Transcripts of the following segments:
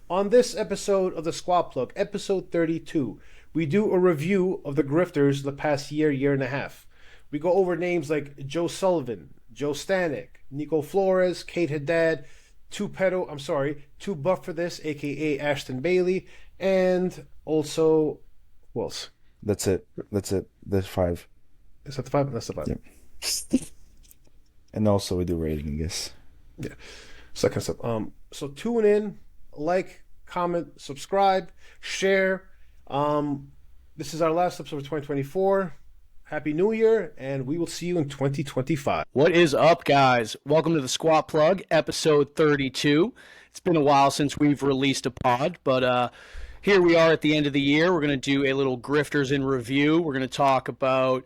On this episode of the Squad Plug, episode 32, we do a review of the Grifters the past year and a half. We go over names like Joe Sullivan, Joe Stanek, Nico Flores, Kate Haddad, Too Buff for This, aka Ashton Bailey, and also, who else? That's it. There's 5. Is that the 5? That's the 5. Yep. And also we do rating, I guess. Yeah. Second step. So tune in, like, comment, subscribe, share. This is our last episode of 2024. Happy New Year, and we will see you in 2025. What is up, guys? Welcome to the Squat Plug, episode 32. It's been a while since we've released a pod, but here we are at the end of the year. We're going to do a little Grifters in review. We're going to talk about,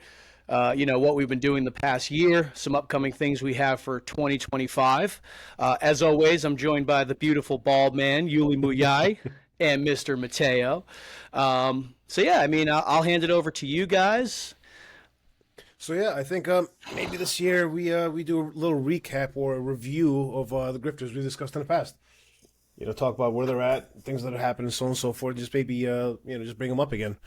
what we've been doing the past year, some upcoming things we have for 2025. As always, I'm joined by the beautiful bald man, Yuli Muyai, and Mr. Mateo. I'll hand it over to you guys. So yeah, I think maybe this year we do a little recap or a review of the Grifters we discussed in the past. Talk about where they're at, things that have happened, and so on and so forth. Just maybe just bring them up again.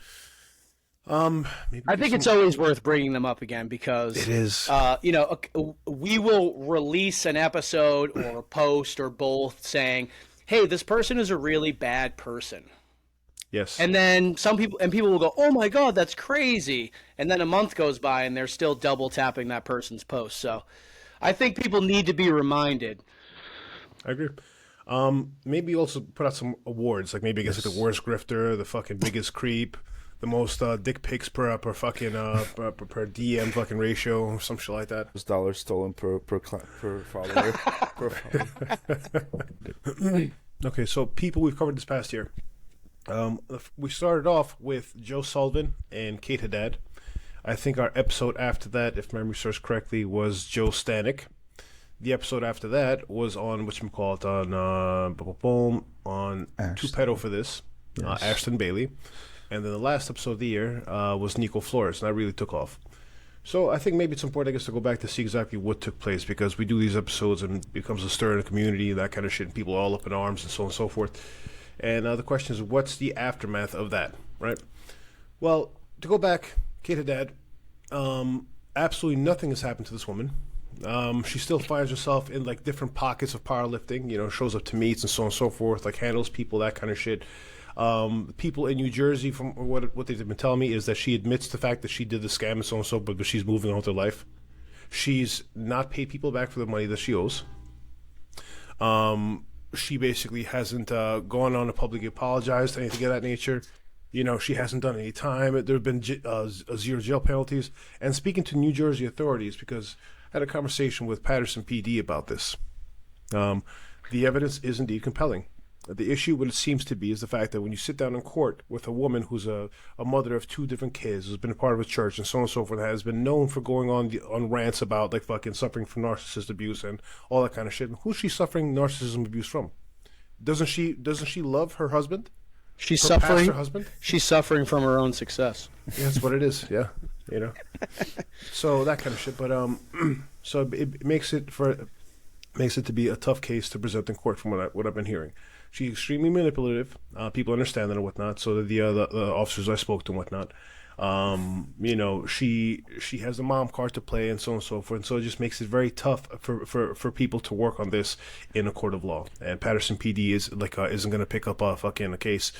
I think it's always worth bringing them up again because it is. We will release an episode or a post or both saying, "Hey, this person is a really bad person." Yes. And then people will go, "Oh my God, that's crazy!" And then a month goes by and they're still double tapping that person's post. So, I think people need to be reminded. I agree. Maybe also put out some awards, like maybe I guess like the worst grifter, the fucking biggest creep, the most dick pics per fucking per DM fucking ratio, or some shit like that. $1 stolen per follower. per follower. Okay, so people we've covered this past year. We started off with Joe Sullivan and Kate Haddad. I think our episode after that, if memory serves correctly, was Joe Stanek. The episode after that was on whatchamacallit, on Too Pedo for This, yes. Ashton Bailey. And then the last episode of the year was Nico Flores, and that really took off. So I think maybe it's important, I guess, to go back to see exactly what took place, because we do these episodes and it becomes a stir in the community, that kind of shit, and people are all up in arms and so on and so forth. And the question is, what's the aftermath of that, right? Well, to go back, Kate Haddad, absolutely nothing has happened to this woman. She still finds herself in like different pockets of powerlifting, shows up to meets and so on and so forth, like handles people, that kind of shit. People in New Jersey, from what they've been telling me, is that she admits the fact that she did the scam and so on and so forth, but she's moving on with her life. She's not paid people back for the money that she owes. She basically hasn't gone on to publicly apologize, anything of that nature. She hasn't done any time. There have been 0 jail penalties. And speaking to New Jersey authorities, because I had a conversation with Patterson PD about this, the evidence is indeed compelling. The issue, what it seems to be, is the fact that when you sit down in court with a woman who's a mother of 2 different kids, who's been a part of a church and so on and so forth, has been known for going on rants about like fucking suffering from narcissist abuse and all that kind of shit. Who's she suffering narcissism abuse from? Doesn't she love her husband? She's her suffering. pastor husband? She's suffering from her own success. Yeah, that's what it is. Yeah, So that kind of shit. But so it makes it to be a tough case to present in court from what I've been hearing. She's extremely manipulative. People understand that and whatnot. So the officers I spoke to and whatnot, she has a mom card to play and so on and so forth. And so it just makes it very tough for people to work on this in a court of law. And Patterson PD isn't going to pick up a case,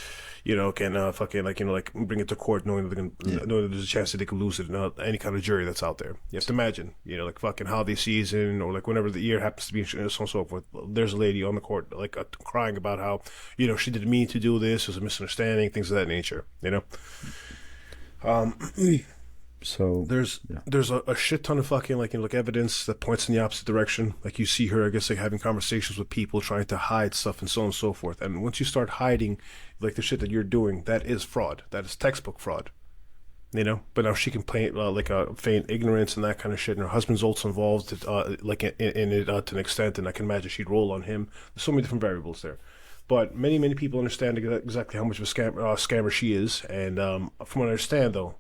bring it to court knowing that knowing that there's a chance that they could lose it in any kind of jury that's out there. You have to imagine, like fucking holiday season or like whenever the year happens to be, so on and so forth. There's a lady on the court crying about how she didn't mean to do this. It was a misunderstanding, things of that nature. So there's a shit ton of fucking evidence that points in the opposite direction. Like you see her, I guess, having conversations with people trying to hide stuff and so on and so forth. And once you start hiding the shit that you're doing, that is fraud. That is textbook fraud. But now she can feign ignorance and that kind of shit. And her husband's also involved in it to an extent, and I can imagine she'd roll on him. There's so many different variables there. But many people understand exactly how much of a scammer she is. And from what I understand, though,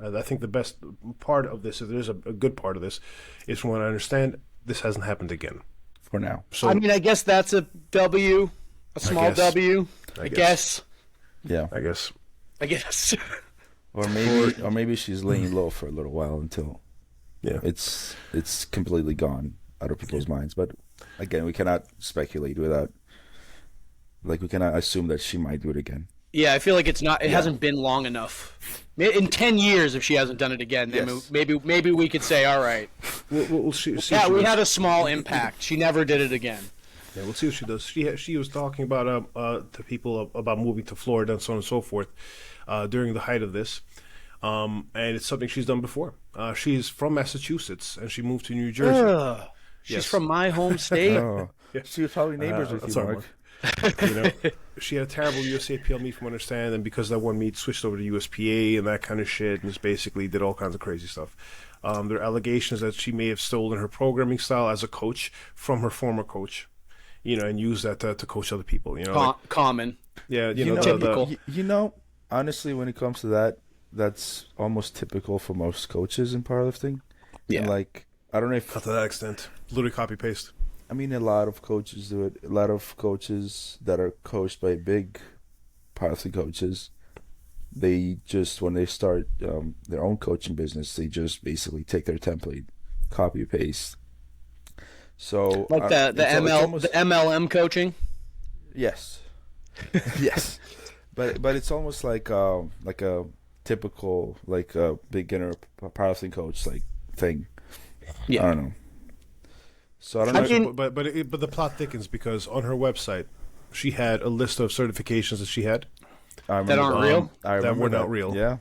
I think the best part of this, if there's a good part of this, is from what I understand, this hasn't happened again. For now. So I guess that's a W. A small W, I guess. Yeah. I guess. Or maybe she's laying low for a little while until it's completely gone out of people's minds. But again, we cannot speculate without, like, we cannot assume that she might do it again. Yeah, I feel like it hasn't been long enough. In 10 years, if she hasn't done it again, then maybe we could say, all right. We'll see. We had a small impact. She never did it again. Yeah, we'll see what she does. She was talking about to people about moving to Florida and so on and so forth during the height of this, and it's something she's done before. She's from Massachusetts and she moved to New Jersey. She's from my home state. She was probably neighbors with you, Mark. You know, she had a terrible USAPL meet, from what I understand, and because that one meet switched over to USPA and that kind of shit, and just basically did all kinds of crazy stuff. There are allegations that she may have stolen her programming style as a coach from her former coach, you know, and used that to coach other people. You know, common. Yeah, typical. Honestly, when it comes to that, that's almost typical for most coaches in powerlifting. Yeah, and like, I don't know if not to that extent, literally copy paste. I mean, a lot of coaches do it. A lot of coaches that are coached by big powerlifting coaches, they just, when they start their own coaching business, they just basically take their template, copy paste. So like the MLM coaching. Yes, yes, but it's almost like a typical like a beginner powerlifting coach like thing. Yeah, I don't know. So I don't know. But the plot thickens because on her website, she had a list of certifications that she had that aren't real. That were not real. Yeah.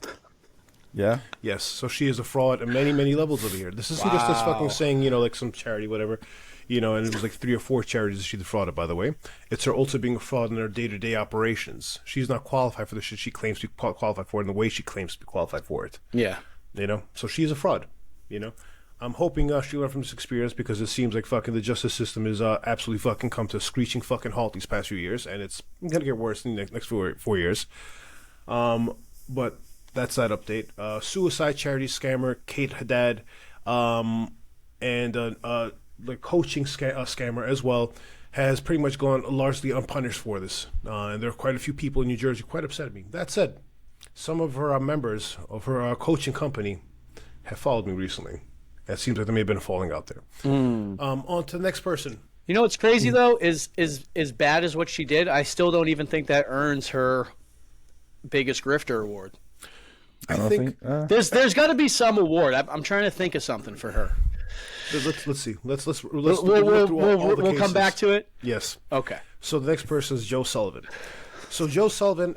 Yeah. Yes. So she is a fraud at many levels over here. This isn't just this fucking saying, you know, like some charity, whatever, you know, and it was like 3 or 4 charities she defrauded, by the way. It's her also being a fraud in her day-to-day operations. She's not qualified for the shit she claims to be qualified for and the way she claims to be qualified for it. Yeah. You know? So she's a fraud, you know? I'm hoping she learned from this experience because it seems like fucking the justice system is absolutely fucking come to a screeching fucking halt these past few years, and it's gonna get worse in the next 4 years. But that's that update. Suicide charity scammer Kate Haddad, and the coaching scammer as well, has pretty much gone largely unpunished for this. And there are quite a few people in New Jersey quite upset at me. That said, some of her members of her coaching company have followed me recently. It seems like there may have been a falling out there. On to the next person. You know what's crazy though is as bad as what she did, I still don't even think that earns her biggest grifter award. I don't think there's got to be some award. I'm trying to think of something for her. Let's see. We'll come back to it. Yes. Okay. So the next person is Joe Sullivan. So Joe Sullivan,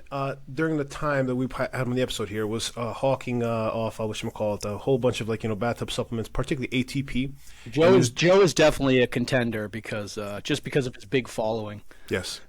during the time that we had him in the episode here, was hawking off whatchamacallit, a whole bunch of bathtub supplements, particularly ATP. Joe is definitely a contender because just because of his big following. Yes,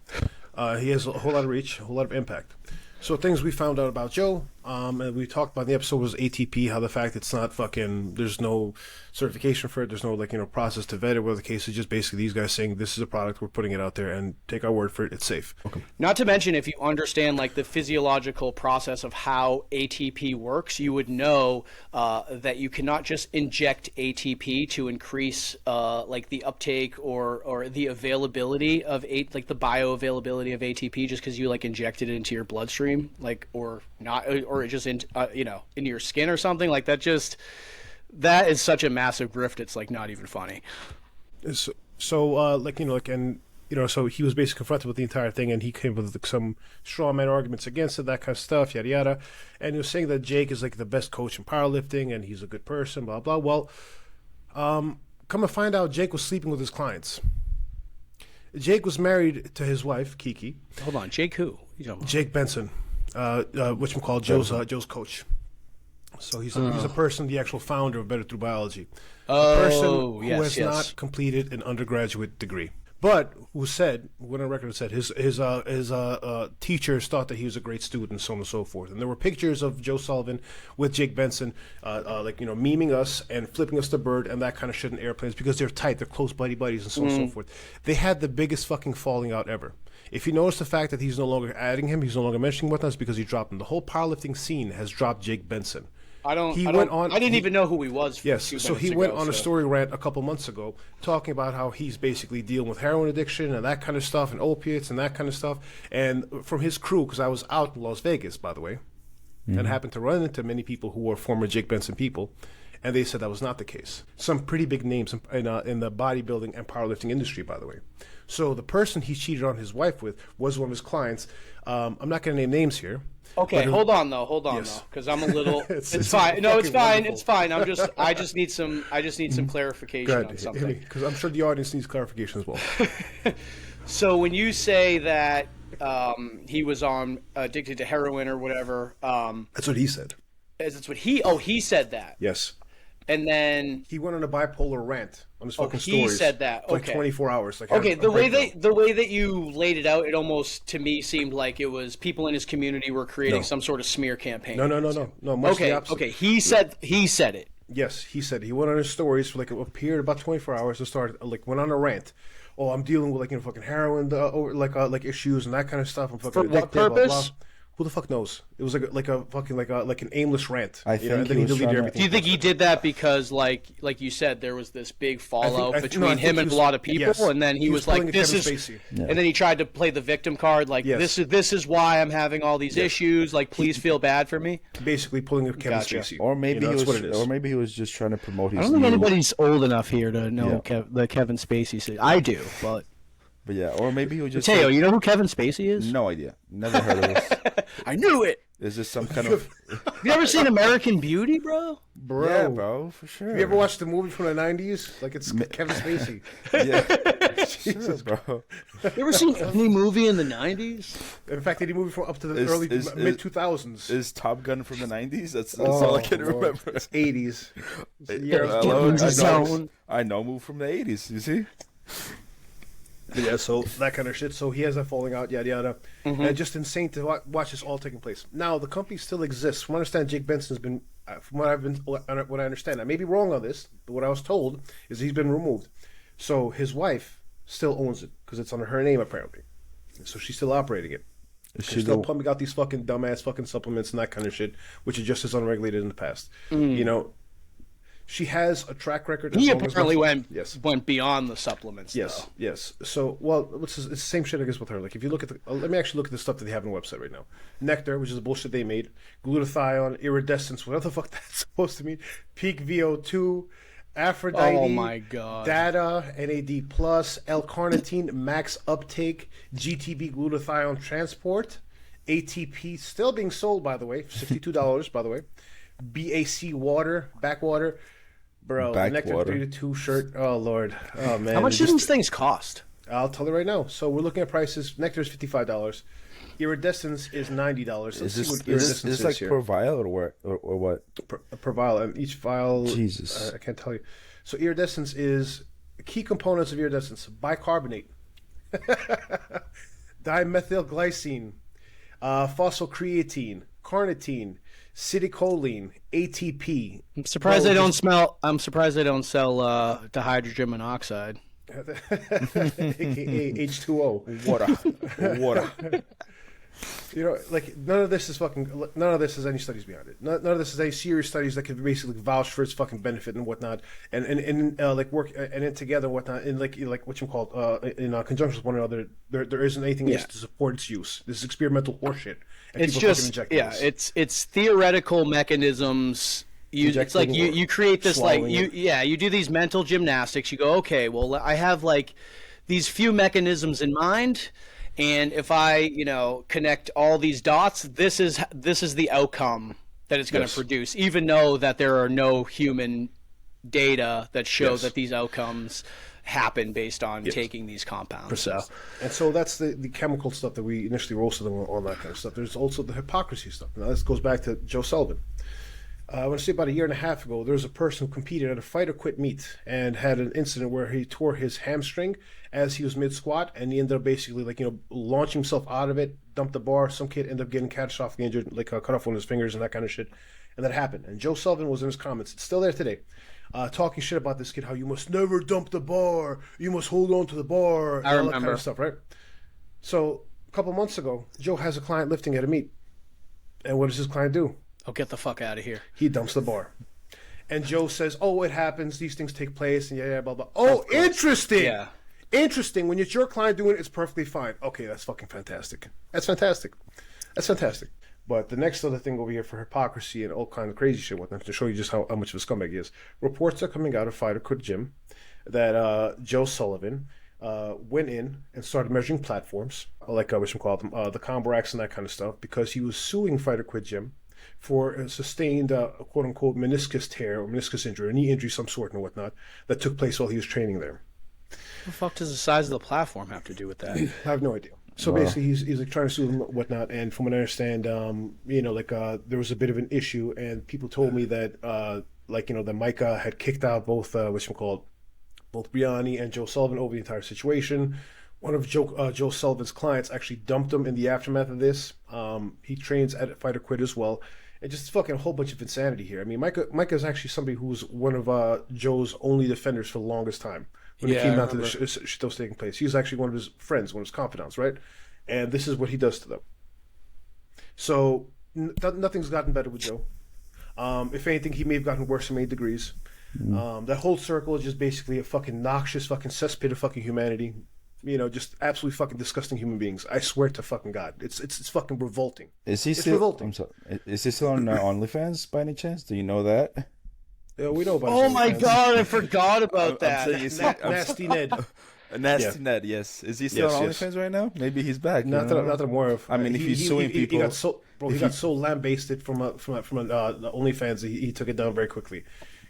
he has a whole lot of reach, a whole lot of impact. So things we found out about Joe, and we talked about in the episode was ATP, how the fact it's not fucking, there's no certification for it, there's no process to vet it, where the case is just basically these guys saying this is a product, we're putting it out there, and take our word for it, it's safe. Okay. Not to mention, if you understand the physiological process of how ATP works, you would know that you cannot just inject ATP to increase the uptake or the availability of the bioavailability of ATP just because you injected it into your bloodstream, or not, or just in in your skin or something like that. Just that is such a massive grift. It's not even funny. So so he was basically confronted with the entire thing, and he came with some straw man arguments against it, that kind of stuff, yada yada. And he was saying that Jake is the best coach in powerlifting, and he's a good person, blah blah. Well, come to find out, Jake was sleeping with his clients. Jake was married to his wife, Kiki. Hold on, Jake who? Jake Benson, Joe's coach. So he's a person, the actual founder of Better Through Biology. A person who has not completed an undergraduate degree, but who went on record and said his teachers thought that he was a great student, so on and so forth. And there were pictures of Joe Sullivan with Jake Benson, memeing us and flipping us the bird and that kind of shit in airplanes because they're tight, they're close buddies and so on and so forth. They had the biggest fucking falling out ever. If you notice the fact that he's no longer adding him, he's no longer mentioning whatnot, it's because he dropped him. The whole powerlifting scene has dropped Jake Benson. I don't. He I went don't. on. I didn't even know who he was. For Yes, a few so he minutes went ago, on a so- story rant a couple months ago talking about how he's basically dealing with heroin addiction and that kind of stuff and opiates and that kind of stuff. And from his crew, because I was out in Las Vegas, by the way, and happened to run into many people who were former Jake Benson people, and they said that was not the case. Some pretty big names in the bodybuilding and powerlifting industry, by the way. So the person he cheated on his wife with was one of his clients. I'm not going to name names here. Okay, hold on though, Yes. because I'm a little. it's fine. fucking No, it's fine. wonderful. It's fine. I just need some clarification on something. Because I'm sure the audience needs clarification as well. So when you say that he was on addicted to heroin or whatever, That's what he said. that's what he said that, Yes. and then He went on a bipolar rant on his fucking he stories. said that. for like Okay. 24 hours. Like okay, had a breakdown. the way that you laid it out, it almost to me seemed like it was people in his community were creating No. some sort of smear campaign. No. Much the Okay, opposite. okay. He said it. Yes, he said he went on his stories for like a period of about 24 hours and started went on a rant. Oh, I'm dealing with fucking heroin, like issues and that kind of stuff. I'm fucking For what addicted, blah, blah. purpose? Who the fuck knows? It was like an aimless rant. I you know, think and then he he was deleted trying to- everything. Do you think he did that because, like you said, there was this big fallout I between think him he and was- a lot of people, yes. and then he was pulling like, a "This Kevin is," Spacey. and then he tried to play the victim card, like, Yes. "This is why I'm having all these issues. Like, please feel bad for me." Basically pulling a Kevin Gotcha. Spacey. Or maybe that's he what it was, is. or maybe he was just trying to promote his. I don't think new- anybody's old enough here to know the Kevin Spacey. I do, but But yeah, or maybe he was just. Mateo, you know who Kevin Spacey is? No idea. Never heard of this. I knew it. Is this some kind of? Have you ever seen American Beauty, bro? Bro. Yeah, bro, for sure. Have you ever watched the movie from the 90s? Like it's Kevin Spacey. Yeah, sure, bro. You ever seen any movie in the 90s? In fact, they did a movie from up to the Is- early is- mid 2000s. Is Top Gun from the '90s? That's all I can remember. It's 80s. Hello, Danger Zone. I know move from the '80s. You see? Yeah, so that kind of shit. So he has that falling out, yada yada, and it's just insane to watch this all taking place. Now the company still exists. From what I understand, Jake Benson's been, from what I understand, I may be wrong on this, but what I was told is he's been removed. So his wife still owns it because it's under her name apparently. So she's still operating it. She's still pumping out these fucking dumbass fucking supplements and that kind of shit, which is just as unregulated in the past. You know, she has a track record. He as long as apparently yes. went beyond the supplements. Yes, though. yes. So, well, it's the same shit I guess with her. Like, if you look at let me actually look at the stuff that they have on the website right now. Nectar, which is the bullshit they made. Glutathione, iridescence, whatever the fuck that's supposed to mean. Peak VO2, Aphrodite. Oh my god. Data, NAD+, L-carnitine, max uptake, GTB glutathione transport, ATP, still being sold, by the way, $62, by the way. BAC water, backwater. Bro, Nectar Backwater. 32 shirt. Oh, Lord. Oh, man. How much do Just- these things cost? I'll tell you right now. So we're looking at prices. Nectar is $55. Iridescence is $90. Let's see what iridescence is like here. per vial or what? Per vial. And each vial... Jesus. I can't tell you. So iridescence is... Key components of iridescence. Bicarbonate. Dimethylglycine. Phosphocreatine. Carnitine. Citicoline. ATP. I'm surprised Bro, they don't smell. I'm surprised they don't sell dihydrogen monoxide. AKA H2O. Water. You know, like none of this is any studies behind it. None of this is any serious studies that could basically vouch for its fucking benefit and whatnot, and like work and it together and whatnot, and like what you call in conjunction with one another. There isn't anything else to support its use. This is experimental horseshit. And It's people fucking just inject this. it's theoretical mechanisms. It's like Injecting you create this like swallowing it. you do these mental gymnastics. You go, okay, well I have like these few mechanisms in mind. And if I, connect all these dots, this is the outcome that it's going to produce, even though that there are no human data that show that these outcomes happen based on taking these compounds. So, And so that's the chemical stuff that we initially roasted them on that kind of stuff. There's also the hypocrisy stuff. Now this goes back to Joe Sullivan. I want to say about a year and a half ago, there was a person who competed at a fight or quit meet and had an incident where he tore his hamstring as he was mid squat, and he ended up basically launching himself out of it, dumped the bar. Some kid ended up getting catastrophically injured, cut off one of his fingers and that kind of shit. And that happened. And Joe Sullivan was in his comments. It's still there today. Talking shit about this kid, how you must never dump the bar, you must hold on to the bar, and all that kind of stuff, right? So a couple months ago, Joe has a client lifting at a meet. And what does his client do? Oh, get the fuck out of here. He dumps the bar. And Joe says, oh, it happens. These things take place. And yeah, blah, blah. Oh, interesting. Yeah. Interesting. When it's your client doing it, it's perfectly fine. Okay, that's fucking fantastic. That's fantastic. That's fantastic. But the next other thing over here for hypocrisy and all kind of crazy shit, whatnot, to show you just how much of a scumbag he is, reports are coming out of Fighter Quit Gym that Joe Sullivan went in and started measuring platforms, like which we call them, the combo racks and that kind of stuff, because he was suing Fighter Quit Gym for a sustained quote-unquote meniscus tear or meniscus injury, a knee injury of some sort and whatnot, that took place while he was training there. What the fuck does the size of the platform have to do with that? I have no idea. So basically, he's like trying to sue them and whatnot, and from what I understand, there was a bit of an issue, and people told me that that Micah had kicked out both both Briani and Joe Sullivan over the entire situation. One of Joe Sullivan's clients actually dumped him in the aftermath of this. He trains at Fighter Quit as well, and just fucking a whole bunch of insanity here. I mean, Micah is actually somebody who was one of Joe's only defenders for the longest time. When it came down to the shit that was taking place, he was actually one of his friends, one of his confidants, right? And this is what he does to them. So nothing's gotten better with Joe. If anything, he may have gotten worse in many degrees. That whole circle is just basically a fucking noxious fucking cesspit of fucking humanity. Just absolutely fucking disgusting human beings. I swear to fucking God, it's fucking revolting. Is he it's still? Revolting. I'm sorry. Is he still on OnlyFans by any chance? Do you know that? Yeah, we know about. Oh my God, I forgot about that. Nasty Ned. Nasty Ned, yes. Is he still on OnlyFans right now? Maybe he's back. Not that I'm aware of. I mean, if he's suing people, he got so lambasted from the OnlyFans that he took it down very quickly.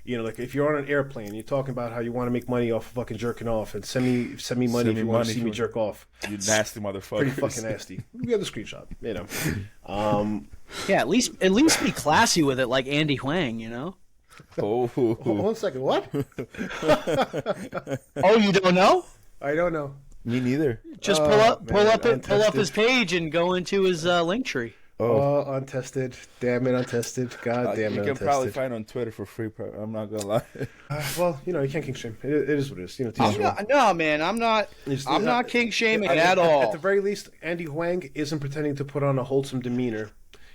Like if you're on an airplane, you're talking about how you want to make money off of fucking jerking off, and send me money if you want to see me jerk off. You nasty motherfucker. Pretty fucking nasty. We got the screenshot. Yeah, at least be classy with it, like Andy Huang. Oh, hold on a second. What? Oh, you don't know? I don't know. Me neither. Just pull up his page and go into his link tree. Oh, untested. Damn it, untested. God damn it, you can untested. probably find on Twitter for free. I'm not gonna lie. Well, you can't king shame. It is what it is. No, man, I'm not king shaming at all. At the very least, Andy Huang isn't pretending to put on a wholesome demeanor.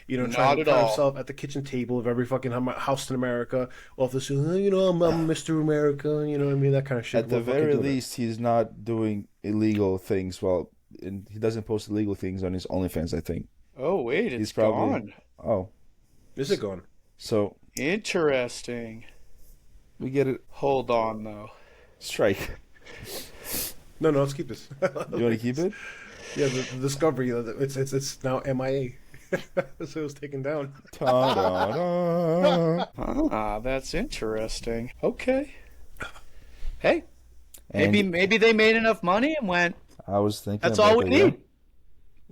Trying to put himself at the kitchen table of every fucking house in America. Off the I'm Mr. America. You know what I mean? That kind of shit. At the very least, he's not doing illegal things. Well, he doesn't post illegal things on his OnlyFans, I think. Oh wait, it's gone. Oh, is it gone? So interesting. We get it. Hold on though. Strike. No, let's keep this. You want to keep it? Yeah, the discovery. It's now MIA. So it was taken down. That's interesting. Okay. Hey, maybe they made enough money and went. I was thinking. That's all we need.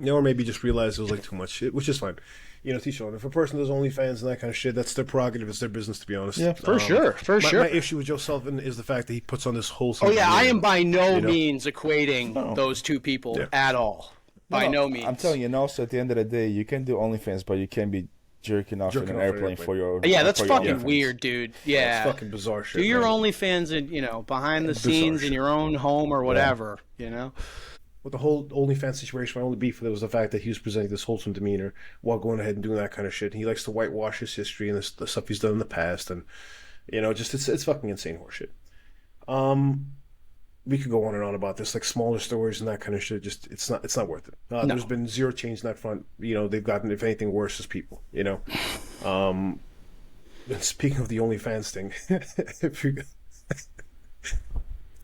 Or maybe just realized it was like too much, which is fine. Teach your own. If a person does OnlyFans and that kind of shit, that's their prerogative. It's their business, to be honest. Yeah, for sure. My issue with Joe Sullivan is the fact that he puts on this whole. Oh yeah, I am by no means equating those two people at all. By no means. I'm telling you, and also at the end of the day, you can do OnlyFans, but you can't be jerking off in an airplane for your. Yeah, that's fucking weird, dude. Yeah, it's fucking bizarre shit. Do your OnlyFans and behind the scenes in your own home or whatever. With the whole OnlyFans situation, my only beef with it was the fact that he was presenting this wholesome demeanor while going ahead and doing that kind of shit. And he likes to whitewash his history and the stuff he's done in the past, and just it's fucking insane horseshit. We could go on and on about this, like smaller stories and that kind of shit. Just it's not worth it. No. There's been zero change in that front. They've gotten, if anything, worse as people. And speaking of the OnlyFans thing,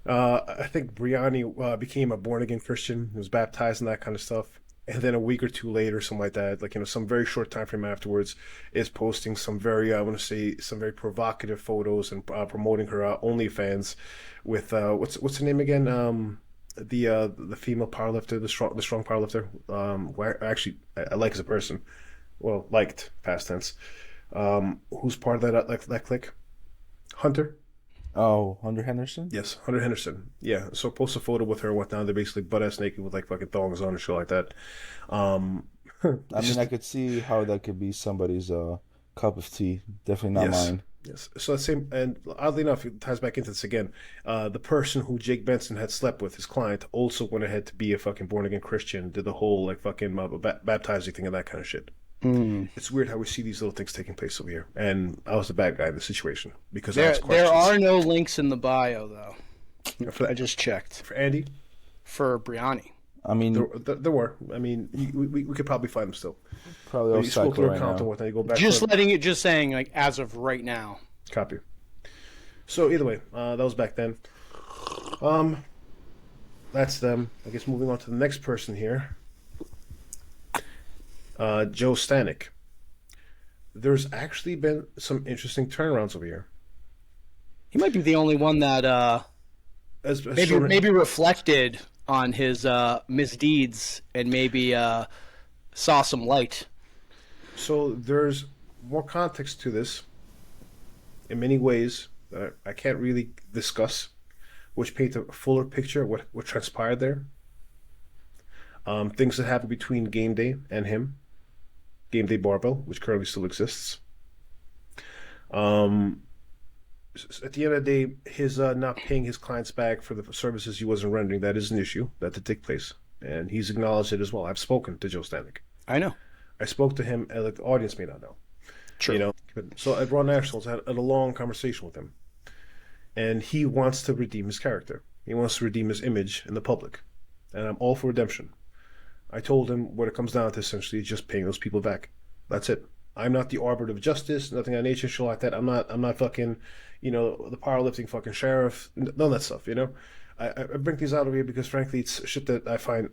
I think Briani became a born-again Christian. He was baptized and that kind of stuff. And then a week or two later, something like that, some very short time frame afterwards, is posting some very, some very provocative photos and promoting her OnlyFans with, what's her name again? The female powerlifter, the strong powerlifter. I like as a person. Well, liked, past tense. Who's part of that clique? Hunter? Oh, Hunter Henderson? Yes, Hunter Henderson. Yeah, so post a photo with her and whatnot. They're basically butt-ass naked with fucking thongs on and shit like that. I could see how that could be somebody's cup of tea. Definitely not mine. Yes. So and oddly enough, it ties back into this again. The person who Jake Benson had slept with, his client, also went ahead to be a fucking born-again Christian, did the whole fucking baptizing thing and that kind of shit. It's weird how we see these little things taking place over here. And I was the bad guy in the situation because I There, asked questions. there are no links in the bio, though. I just checked. For Andy? For Briani. I mean, There were. I mean, we could probably find them still. probably You spoke to their right account and now. whatnot. You go back. Just saying, like, as of right now. Copy. So either way, that was back then. That's them. I guess moving on to the next person here. Joe Stanek. There's actually been some interesting turnarounds over here. He might be the only one that maybe reflected on his misdeeds and maybe saw some light. So there's more context to this in many ways that I can't really discuss, which paint a fuller picture of what transpired there. Things that happened between Game Day and him. Game Day Barbell, which currently still exists. At the end of the day, his not paying his clients back for the services he wasn't rendering, that is an issue that did take place. And he's acknowledged it as well. I've spoken to Joe Stanek. I know. I spoke to him, like the audience may not know. True. You know, so at Raw Nationals, I had a long conversation with him. And he wants to redeem his character. He wants to redeem his image in the public. And I'm all for redemption. I told him what it comes down to essentially is just paying those people back. That's it. I'm not the arbiter of justice, nothing of nature, shit like that. I'm not fucking, the powerlifting fucking sheriff, none of that stuff, I bring things out of here because frankly it's shit that I find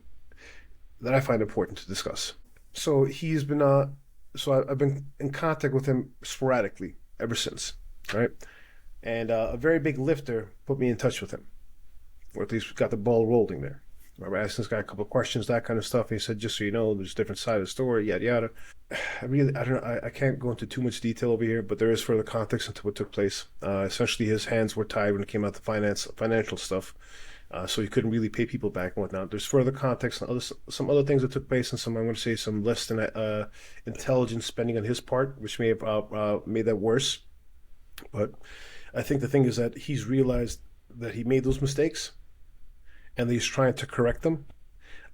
important to discuss. So he's been I've been in contact with him sporadically ever since, right? And a very big lifter put me in touch with him, or at least got the ball rolling there. I remember asking this guy a couple of questions, that kind of stuff. And he said, just so you know, there's a different side of the story, yada, yada. I don't know. I can't go into too much detail over here, but there is further context into what took place. Essentially, his hands were tied when it came out to financial stuff. So he couldn't really pay people back and whatnot. There's further context and some other things that took place, and I'm going to say, some less than intelligent spending on his part, which may have made that worse. But I think the thing is that he's realized that he made those mistakes, and he's trying to correct them.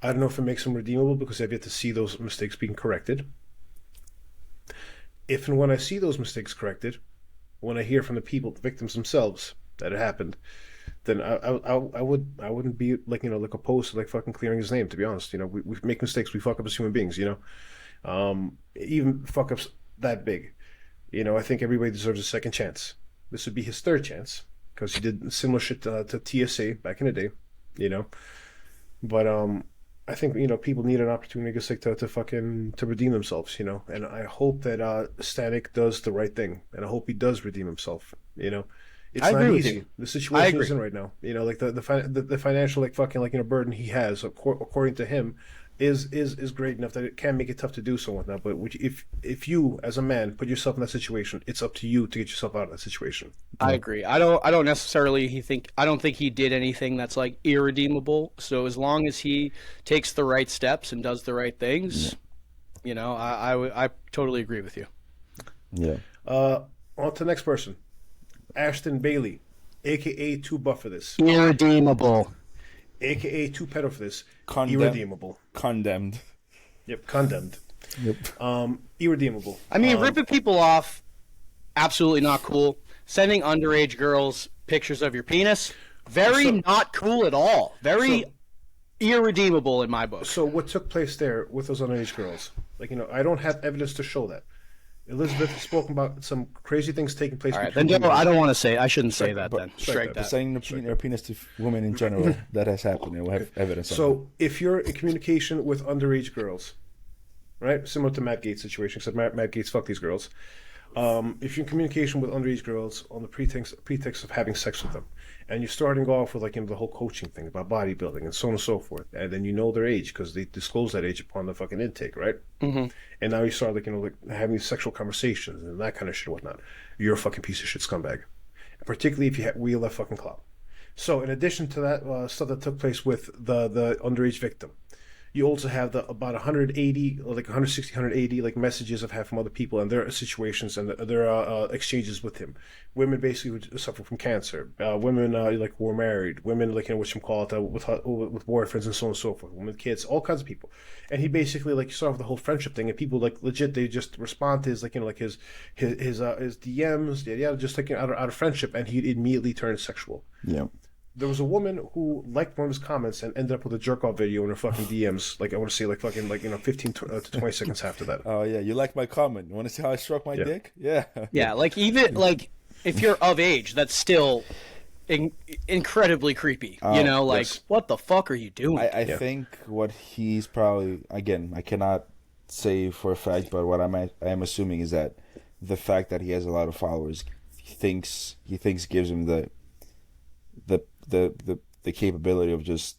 I don't know if it makes him redeemable because I've yet to see those mistakes being corrected. If and when I see those mistakes corrected, when I hear from the people, the victims themselves, that it happened, then I wouldn't be like opposed to like fucking clearing his name. To be honest, we make mistakes, we fuck up as human beings. Even fuck ups that big. I think everybody deserves a second chance. This would be his third chance because he did similar shit to TSA back in the day. But I think people need an opportunity, I guess, like to redeem themselves, and I hope that Stanek does the right thing, and I hope he does redeem himself. It's I not agree with easy. you. The situation isn't right now. Like the financial burden he has, according to him, is great enough that it can make it tough to do so and whatnot. But if you as a man put yourself in that situation, it's up to you to get yourself out of that situation. I agree. I don't necessarily I don't think he did anything that's like irredeemable. So as long as he takes the right steps and does the right things, I totally agree with you. Yeah. On to the next person, Ashton Bailey, aka Too Buff for This, Irredeemable, aka Too Pedo for This, Irredeemable. Condemned. Yep, condemned. Yep. Irredeemable. I mean, ripping people off, absolutely not cool. Sending underage girls pictures of your penis, not cool at all. Very irredeemable in my book. So what took place there with those underage girls? I don't have evidence to show that. Elizabeth has spoken about some crazy things taking place. All right, then I don't want to say. I shouldn't say that. Then strike that. But saying their penis to women in general, that has happened. And we have evidence. So if you're in communication with underage girls, right, similar to Matt Gates' situation, except Matt Gates fucked these girls. If you're in communication with underage girls on the pretext of having sex with them, and you're starting off with the whole coaching thing about bodybuilding and so on and so forth, and then their age because they disclose that age upon the fucking intake, right? Mm-hmm. And now you start having these sexual conversations and that kind of shit and whatnot. You're a fucking piece of shit scumbag, particularly if you wheel that fucking clout. So in addition to that stuff that took place with the underage victim, You also have the about 180, like 160, 180, like messages I've had from other people and their situations and their exchanges with him. Women basically who suffer from cancer. Women like who are married. Women like what you call it with boyfriends and so on and so forth. Women with kids, all kinds of people. And he basically like started off the whole friendship thing, and people like legit they just respond to his like like his DMs, yeah, just like out of friendship, and he immediately turned sexual. Yeah. There was a woman who liked one of his comments and ended up with a jerk off video in her fucking DMs. Like I want to say, like fucking, 15 to 20 seconds after that. Oh yeah, you like my comment? You want to see how I struck my dick? Yeah. Yeah, like even like if you're of age, that's still incredibly creepy. Yes. What the fuck are you doing? I think what he's probably, again, I cannot say for a fact, but what I am assuming is that the fact that he has a lot of followers, he thinks gives him the capability of just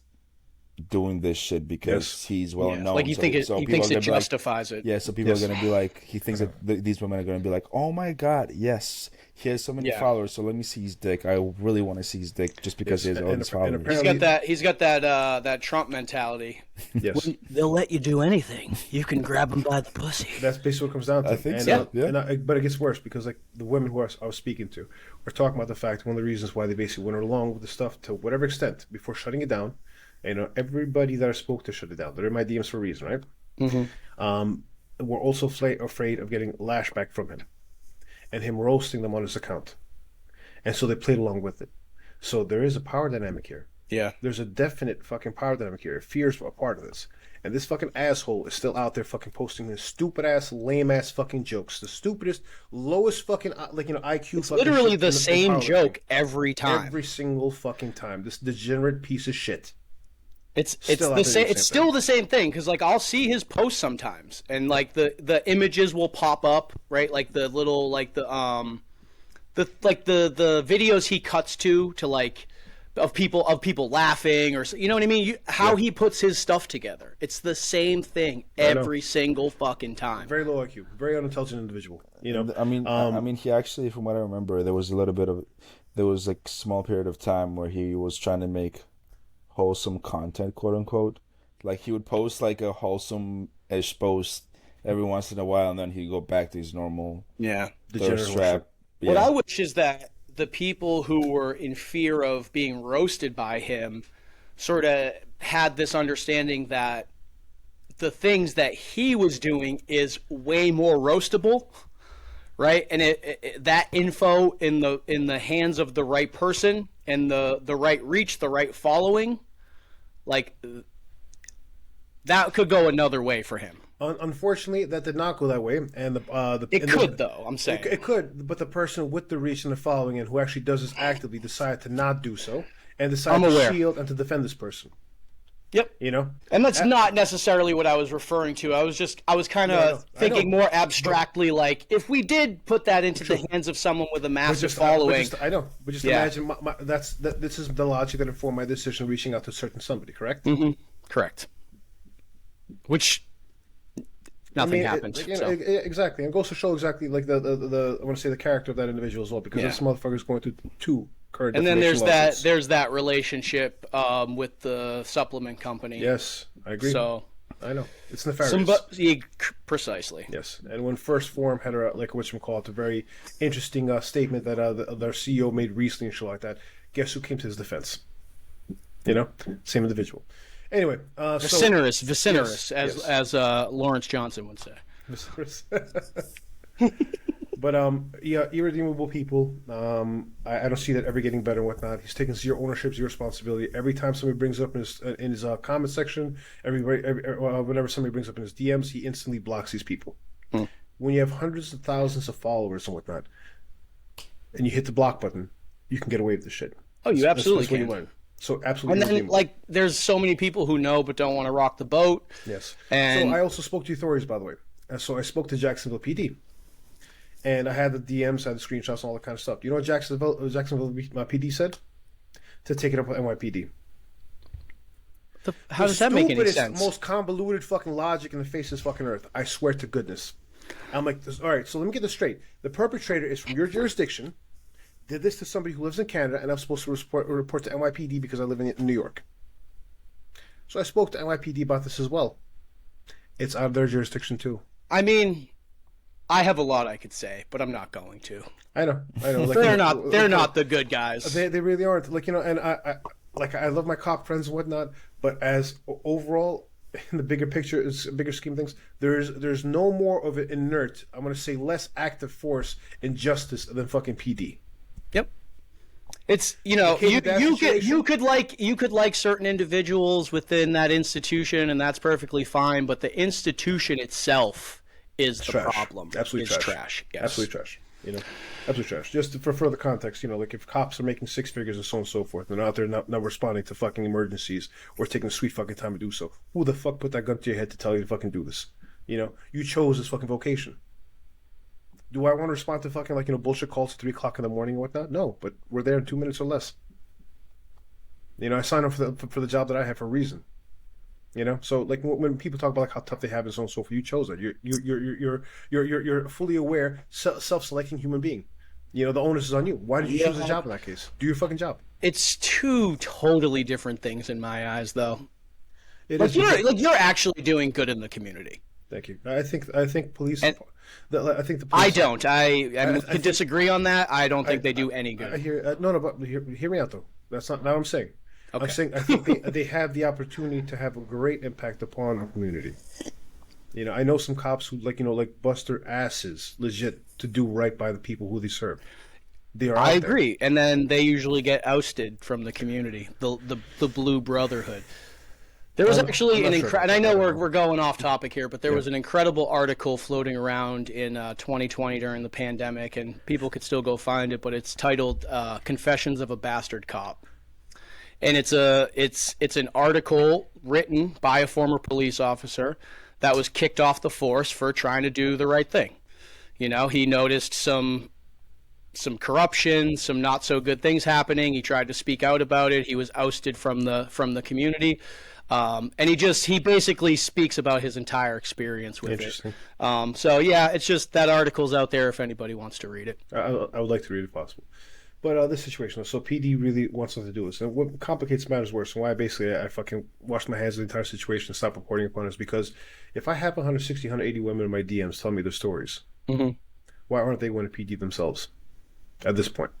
doing this shit because he's well known. Like he thinks it justifies it. Yeah, so people are gonna be like, he thinks that these women are gonna be like, oh my god, yes, he has so many followers, so let me see his dick. I really want to see his dick just because he has all these followers. He's got that Trump mentality. Yes, they'll let you do anything. You can grab them by the pussy. That's basically what it comes down to. I think so. But it gets worse because like the women who I was speaking to were talking about the fact one of the reasons why they basically went along with the stuff to whatever extent before shutting it down. Everybody that I spoke to shut it down. They're in my DMs for a reason, right? Mm-hmm. We're also afraid of getting lashback from him and him roasting them on his account. And so they played along with it. So there is a power dynamic here. Yeah. There's a definite fucking power dynamic here. Fear's a part of this. And this fucking asshole is still out there fucking posting his stupid ass, lame ass fucking jokes. The stupidest, lowest fucking, IQ it's fucking literally shit the same joke every time. Every single fucking time. This degenerate piece of shit. It's still the same thing because like I'll see his posts sometimes and like the images will pop up, right? Like the little like the videos he cuts to like of people laughing or you know what I mean? He puts his stuff together. It's the same thing every single fucking time. Very low IQ, very unintelligent individual. I mean, he actually, from what I remember, there was like a small period of time where he was trying to make wholesome content, quote unquote. Like he would post like a wholesome-ish post every once in a while, and then he'd go back to his normal thirst trap. Yeah. What I wish is that the people who were in fear of being roasted by him sort of had this understanding that the things that he was doing is way more roastable, right? And that info in the hands of the right person and the right reach, the right following, like that could go another way for him. Unfortunately, that did not go that way, and though. I'm saying it could, but the person with the reach and the following and who actually does this actively decided to not do so and decided to shield and to defend this person. Yep. And that's not necessarily what I was referring to. I was kind of thinking more abstractly, like if we did put that into the hands of someone with a massive following. But just imagine this is the logic that informed my decision of reaching out to a certain somebody, correct? Mm-hmm. Correct. Which nothing happened. Exactly, and it goes to show exactly like the I want to say the character of that individual as well, because this motherfucker is going through two current. And then there's that relationship with the supplement company. Yes, I agree. So I know it's nefarious. Precisely. Yes, and when First Form had a very interesting statement that their CEO made recently and shit like that. Guess who came to his defense? Same individual. Anyway, Vicinirous, as Lawrence Johnson would say. But irredeemable people. I don't see that ever getting better and whatnot. He's taking zero ownership, zero responsibility. Every time somebody brings up in his comment section, whenever somebody brings up in his DMs, he instantly blocks these people. When you have hundreds of thousands of followers and whatnot, and you hit the block button, you can get away with this shit. Oh, you absolutely can. What you learn. So absolutely. And then, like, there's so many people who know but don't want to rock the boat. Yes. And so I also spoke to authorities, by the way. So I spoke to Jacksonville PD, and I had the DMs, I had the screenshots, and all that kind of stuff. You know what Jacksonville PD said? To take it up with NYPD. How does that make any sense? Most convoluted fucking logic in the face of this fucking earth. I swear to goodness. I'm like, all right. So let me get this straight. The perpetrator is from your jurisdiction. Did this to somebody who lives in Canada, and I'm supposed to report to NYPD because I live in New York. So I spoke to NYPD about this as well. It's out of their jurisdiction too. I mean, I have a lot I could say, but I'm not going to. I know. Like, they're not the good guys. They really aren't. Like, and I love my cop friends and whatnot, but as overall, in the bigger picture, is a bigger scheme of things, there's no more of an inert, I'm going to say less active force in justice than fucking PD. Yep. It's, you could like certain individuals within that institution, and that's perfectly fine, but the institution itself is the problem. Absolutely trash. Yes. Absolutely trash. Absolutely trash. Just for further context, like if cops are making six figures and so on and so forth, they're out there not responding to fucking emergencies or taking a sweet fucking time to do so. Who the fuck put that gun to your head to tell you to fucking do this? You chose this fucking vocation. Do I want to respond to fucking bullshit calls at 3 o'clock in the morning and whatnot? No, but we're there in 2 minutes or less. I signed up for the job that I have for a reason. So when people talk about how tough they have and so on and so forth, you chose that. You're a fully aware, self-selecting human being. The onus is on you. Why did you choose a job in that case? Do your fucking job. It's two totally different things in my eyes, though. You're actually doing good in the community. Thank you. I think police. I think the police. I don't. I could disagree on that. I don't think they do any good. I hear but hear me out though. That's not what I'm saying. Okay. I'm saying I think they have the opportunity to have a great impact upon our community. I know some cops who bust their asses legit to do right by the people who they serve. I agree, and then they usually get ousted from the community. The Blue Brotherhood. There was actually an incredible, and I know we're going off topic here, but there was an incredible article floating around in 2020 during the pandemic, and people could still go find it, but it's titled "Confessions of a Bastard Cop," and it's an article written by a former police officer that was kicked off the force for trying to do the right thing. He noticed some corruption, some not so good things happening. He tried to speak out about it. He was ousted from the community. And he basically speaks about his entire experience with it. So yeah, it's just that article's out there if anybody wants to read it. I would like to read it if possible. But this situation, so PD really wants us to do this. And what complicates matters worse, and why I fucking washed my hands of the entire situation and stopped reporting upon it, is because if I have 160, 180 women in my DMs telling me their stories, why aren't they going to PD themselves at this point?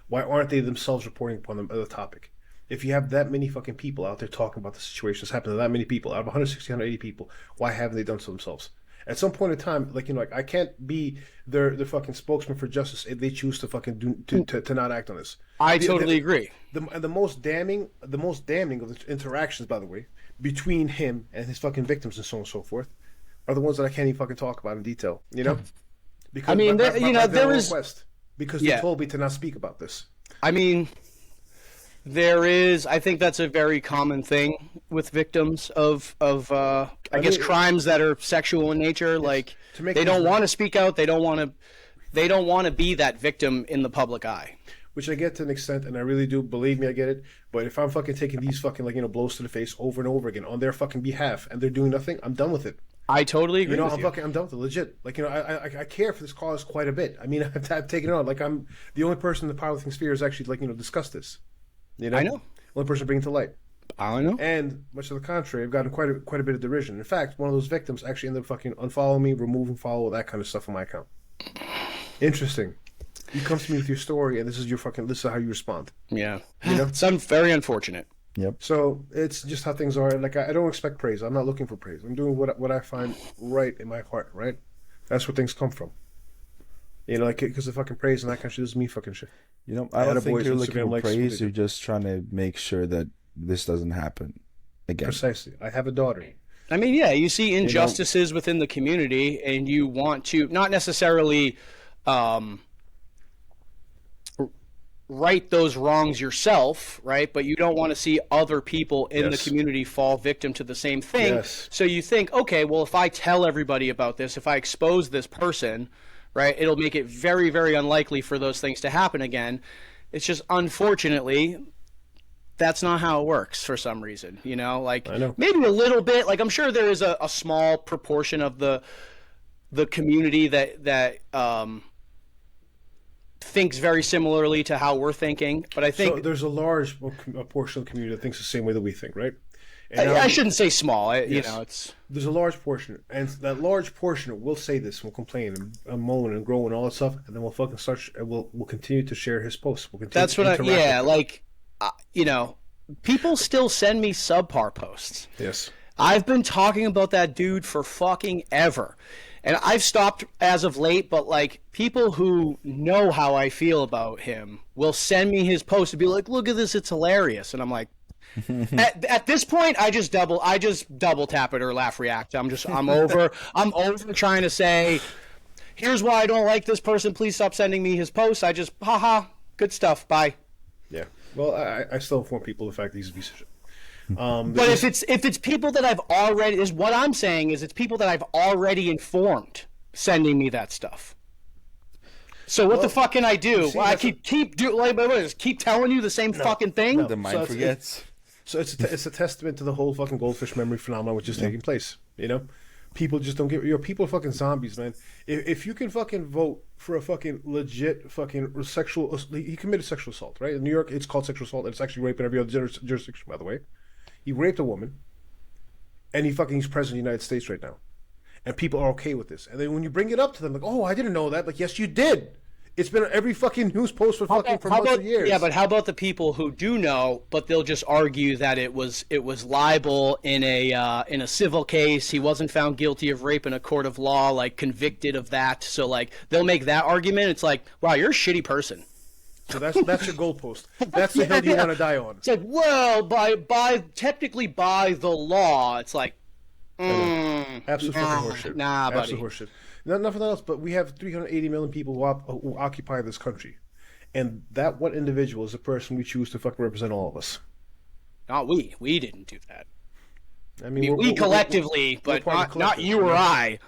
Why aren't they themselves reporting upon the topic? If you have that many fucking people out there talking about the situation that's happened to that many people, out of 160, 180 people, why haven't they done so themselves? At some point in time, I can't be their fucking spokesman for justice if they choose to fucking to not act on this. I totally agree. The most damning of the interactions, by the way, between him and his fucking victims and so on and so forth, are the ones that I can't even fucking talk about in detail. Because there is request because they told me to not speak about this. I mean, I think that's a very common thing with victims of crimes that are sexual in nature. Yes. They don't want to speak out. They don't want to be that victim in the public eye. Which I get to an extent, and I really do. Believe me, I get it. But if I'm fucking taking these fucking blows to the face over and over again on their fucking behalf, and they're doing nothing, I'm done with it. I totally agree. I'm done with it. Legit. I care for this cause quite a bit. I mean, I've taken it on. I'm the only person in the powerlifting sphere who's actually discussed this. I know. Only person bringing it to light. I know. And much to the contrary, I've gotten quite a bit of derision. In fact, one of those victims actually ended up fucking unfollowing me, removing follow, that kind of stuff on my account. Interesting. You come to me with your story, and this is how you respond. Yeah. It's very unfortunate. Yep. So it's just how things are. I don't expect praise. I'm not looking for praise. I'm doing what I find right in my heart. Right. That's where things come from. Because the fucking praise and that kind of shit doesn't mean fucking shit. I don't think you're looking for praise. You're just trying to make sure that this doesn't happen again. Precisely. I have a daughter. I mean, yeah, you see injustices within the community, and you want to not necessarily right those wrongs yourself, right? But you don't want to see other people in the community fall victim to the same thing. Yes. So you think, okay, well, if I tell everybody about this, if I expose this person, right, it'll make it very, very unlikely for those things to happen again. It's just, unfortunately, that's not how it works for some reason. I know. Maybe a little bit. I'm sure there is a small proportion of the community that thinks very similarly to how we're thinking. But I think there's a large portion of the community that thinks the same way that we think, right? And I shouldn't say small. Yes. There's a large portion, and that large portion will say this, will complain and moan and grow and all that stuff, and then we'll fucking start. We'll continue to share his posts. We'll continue. That's what people still send me subpar posts. Yes. I've been talking about that dude for fucking ever. And I've stopped as of late, but like people who know how I feel about him will send me his post and be like, "Look at this, it's hilarious." And I'm like, at this point, I just double tap it or laugh react. I'm over trying to say, here's why I don't like this person. Please stop sending me his posts. I just, haha, good stuff. Bye. Yeah. Well, I still inform people the fact that he's a piece of shit. But if it's people that I've already, is what I'm saying is it's people that I've already informed sending me that stuff. So what the fuck can I do? I keep telling you the same fucking thing. The mind forgets. It's a testament to the whole fucking goldfish memory phenomenon which is taking place. You know, people just don't get. People are fucking zombies, man. If you can fucking vote for a fucking legit fucking sexual, he committed sexual assault, right? In New York, it's called sexual assault, and it's actually rape in every other jurisdiction, by the way. He raped a woman, and he's president of the United States right now, and people are okay with this. And then when you bring it up to them, like, "Oh, I didn't know that," like, yes, you did. It's been every fucking news post for months of years. Yeah, but how about the people who do know, but they'll just argue that it was libel in a civil case. He wasn't found guilty of rape in a court of law, like convicted of that. So like they'll make that argument. It's like, wow, you're a shitty person. So that's your goalpost. That's the hill you want to die on. It's like, well, technically by the law, it's like, absolute fucking horseshit. Nah, buddy. Absolute horseshit. Nothing else, but we have 380 million people who occupy this country, and that one individual is the person we choose to fucking represent all of us. Not we. We didn't do that. I mean, we collectively, but not you or I.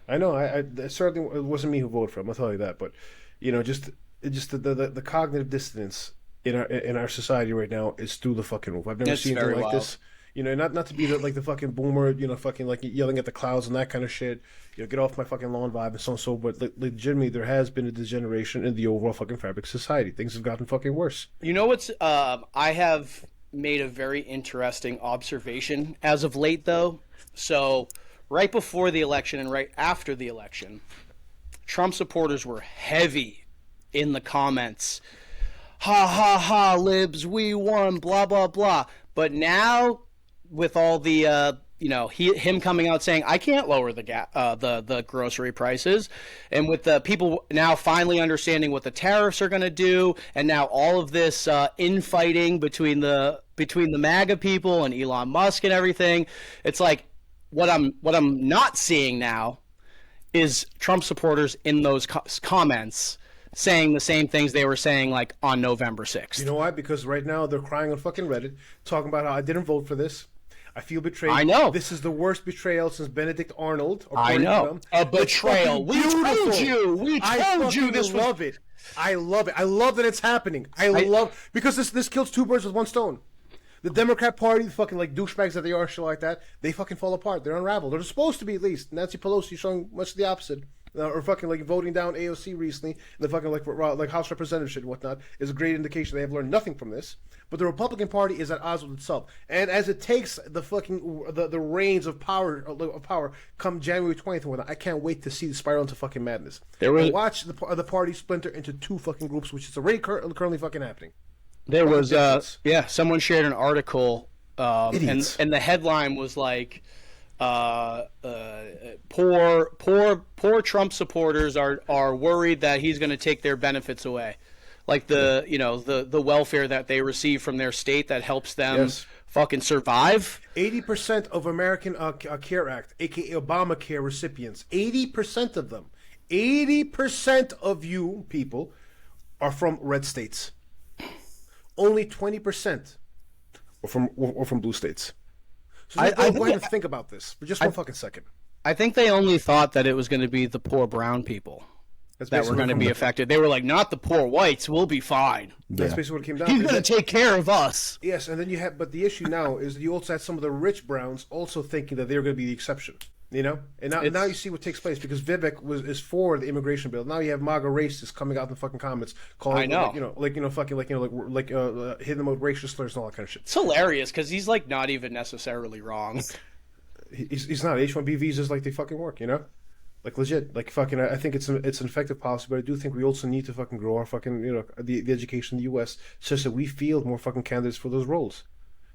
I know. I certainly it wasn't me who voted for him. I'll tell you that. But just the cognitive dissonance in our society right now is through the fucking roof. I've never seen anything like this. You know, not to be like the fucking boomer, you know, fucking like yelling at the clouds and that kind of shit. You know, get off my fucking lawn vibe and so and so. But legitimately, there has been a degeneration in the overall fucking fabric of society. Things have gotten fucking worse. You know what's? I have made a very interesting observation as of late, though. So, right before the election and right after the election, Trump supporters were heavy in the comments. Ha ha ha, libs, we won, blah blah blah. But now, with all the him coming out saying I can't lower the grocery prices, and with the people now finally understanding what the tariffs are going to do, and now all of this infighting between the MAGA people and Elon Musk and everything, it's like what I'm not seeing now is Trump supporters in those comments saying the same things they were saying like on November 6th. You know why? Because right now they're crying on fucking Reddit, talking about how I didn't vote for this. I feel betrayed. I know. This is the worst betrayal since Benedict Arnold. I know. A betrayal. We told you. This was... love it. I love it. I love that it's happening. Because this kills two birds with one stone. The Democrat Party, the fucking like douchebags that they are, shit like that, they fucking fall apart. They're unraveled. They're supposed to be, at least. Nancy Pelosi showing much the opposite. Or fucking like voting down AOC recently, and the fucking like House Representative shit and whatnot is a great indication they have learned nothing from this. But the Republican Party is at odds with itself, and as it takes the fucking the reins of power come January 20th and whatnot, I can't wait to see the spiral into fucking madness. Watch the party splinter into two fucking groups, which is already currently fucking happening. There was someone shared an article, and the headline was like. Poor Trump supporters are worried that he's going to take their benefits away, like the welfare that they receive from their state that helps them fucking survive. 80% of American Care Act, aka Obamacare recipients, 80% of them, 80% of you people are from red states. Only 20% are from blue states. So go ahead and think about this for just one fucking second. I think they only thought that it was going to be the poor brown people that were going to be affected. They were like, not the poor whites, we'll be fine. That's basically what it came down to. He's going to take care of us. Yes, and then but the issue now is you also had some of the rich browns also thinking that they were going to be the exception. You know, and now you see what takes place because Vivek is for the immigration bill. Now you have MAGA racists coming out in the fucking comments calling, hitting them with racist slurs and all that kind of shit. It's hilarious because he's like not even necessarily wrong. He's not. H-1B visas like they fucking work, you know. Like legit, like fucking. I think it's an effective policy, but I do think we also need to fucking grow our fucking, you know, the education in the U.S. such that we field more fucking candidates for those roles.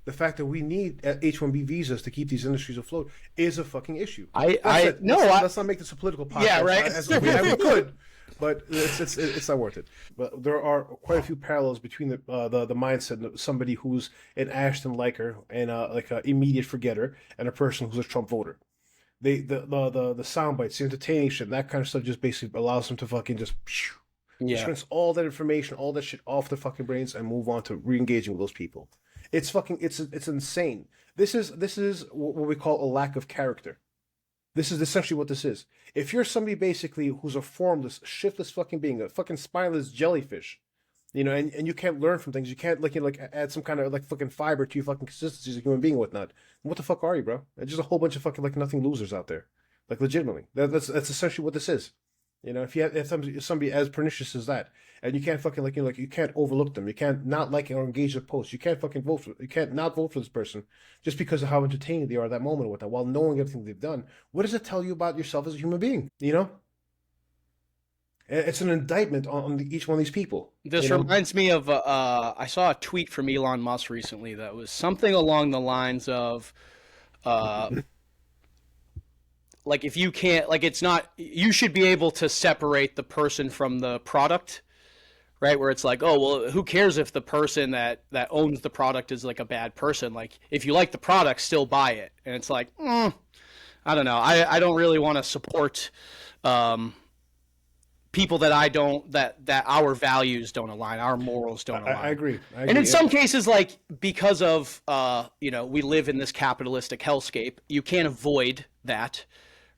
The fact that we need H-1B visas to keep these industries afloat is a fucking issue. Let's not make this a political podcast. Yeah, right. As we could, but it's not worth it. But there are quite a few parallels between the mindset of somebody who's an Ashton liker and like an immediate forgetter, and a person who's a Trump voter. The sound bites, the entertaining shit, that kind of stuff just basically allows them to fucking just rinse all that information, all that shit off their fucking brains and move on to re-engaging with those people. It's fucking it's insane. This is what we call a lack of character. This is essentially what this is. If you're somebody basically who's a formless, shiftless fucking being, a fucking spineless jellyfish, you know, and you can't learn from things, you can't add some kind of like fucking fiber to your fucking consistency as a human being and whatnot. What the fuck are you, bro? It's just a whole bunch of fucking like nothing losers out there. Like legitimately, that's essentially what this is. You know, if somebody as pernicious as that, and you can't fucking you can't overlook them, you can't not like or engage their posts, you can't fucking you can't not vote for this person just because of how entertaining they are at that moment with that, while knowing everything they've done. What does it tell you about yourself as a human being? You know, it's an indictment on each one of these people. This reminds me of I saw a tweet from Elon Musk recently that was something along the lines of. Like if you can't, like it's not, you should be able to separate the person from the product, right? Where it's like, oh, well, who cares if the person that owns the product is like a bad person? Like if you like the product, still buy it. And it's like, I don't know. I don't really want to support people that our values don't align, our morals don't align. I agree. And in some cases, like because of, we live in this capitalistic hellscape, you can't avoid that.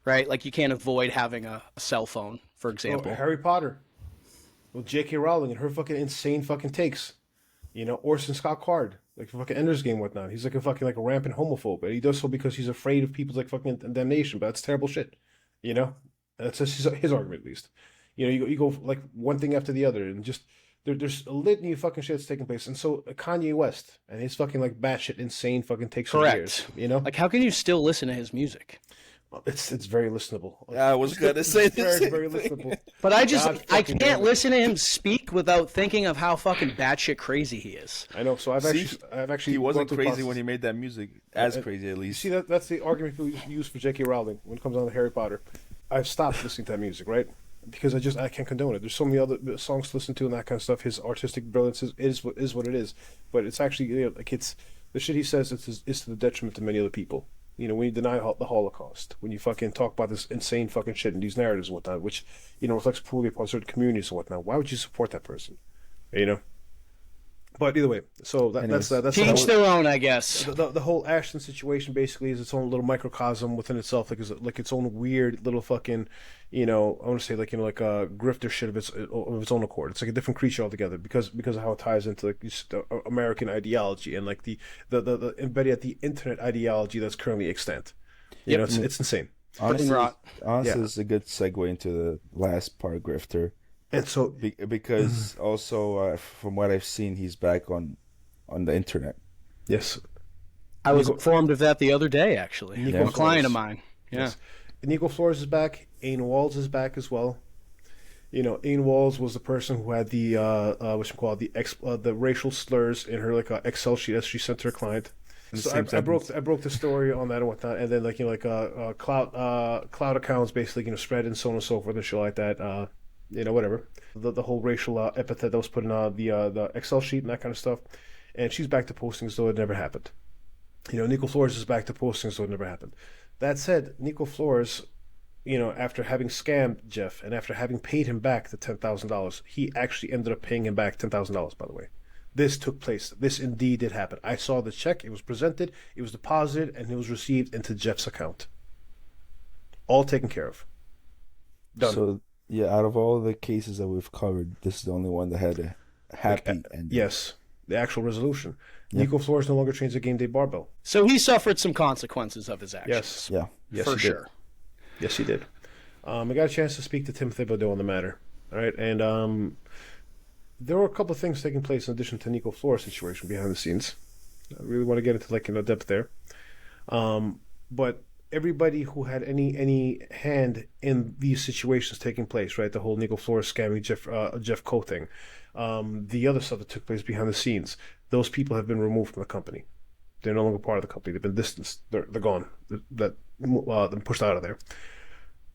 Right? Like you can't avoid having a cell phone, for example. Harry Potter. Well, J.K. Rowling and her fucking insane fucking takes. You know, Orson Scott Card, like fucking Ender's Game and whatnot. He's like a fucking like a rampant homophobe, but he does so because he's afraid of people's like fucking damnation. But that's terrible shit. You know, that's just his argument at least. You know, you go like one thing after the other, and just there's a litany of fucking shit that's taking place. And so Kanye West and his fucking like batshit insane fucking takes. Correct. Years, you know, like how can you still listen to his music? It's very listenable. I was gonna say this. Very listenable. But I can't listen to him speak without thinking of how fucking batshit crazy he is. I know. So I've actually he wasn't crazy when he made that music. Crazy at least. You see that's the argument we use for J.K. Rowling when it comes on to Harry Potter. I've stopped listening to that music, right? Because I can't condone it. There's so many other songs to listen to and that kind of stuff. His artistic brilliance is what it is. But it's actually like it's the shit he says is to the detriment of many other people. You know, when you deny the Holocaust, when you fucking talk about this insane fucking shit and these narratives and whatnot, which, you know, reflects poorly upon certain communities and whatnot, why would you support that person? You know? But either way, so that's each their own, I guess. The whole Ashton situation basically is its own little microcosm within itself, like its own weird little fucking, you know, I want to say like, you know, like a grifter shit of its own accord. It's like a different creature altogether because of how it ties into like just American ideology and like the embedded at the internet ideology that's currently extant. You know, it's insane. Honestly, it's a good segue into the last part, Grifter. And so, because also from what I've seen, he's back on the internet. Yes, I was informed of that the other day. Actually, a client of mine. Yeah, yes. Nico Flores is back. Ain Walls is back as well. You know, Ain Walls was the person who had the the racial slurs in her like Excel sheet as she sent to her client. So I broke the story on that and whatnot, and then like, you know, like cloud accounts basically, you know, spread and so on and so forth and shit like that. You know, whatever. The whole racial epithet that was put in the Excel sheet and that kind of stuff. And she's back to posting as though it never happened. You know, Nico Flores is back to posting as though it never happened. That said, Nico Flores, you know, after having scammed Jeff and after having paid him back the $10,000, he actually ended up paying him back $10,000, by the way. This took place. This indeed did happen. I saw the check. It was presented. It was deposited. And it was received into Jeff's account. All taken care of. Done. So, yeah, out of all the cases that we've covered, this is the only one that had a happy ending. Yes, the actual resolution. Yep. Nico Flores no longer trains a game day barbell. So he suffered some consequences of his actions. Yes. For sure. Yes, he did. I got a chance to speak to Tim Thibodeau on the matter. All right, and there were a couple of things taking place in addition to Nico Flores' situation behind the scenes. I really want to get into depth there. But everybody who had any hand in these situations taking place, right? The whole Nico Flores scamming Jeff Coe thing, the other stuff that took place behind the scenes. Those people have been removed from the company. They're no longer part of the company. They've been distanced. They're gone. They're pushed out of there.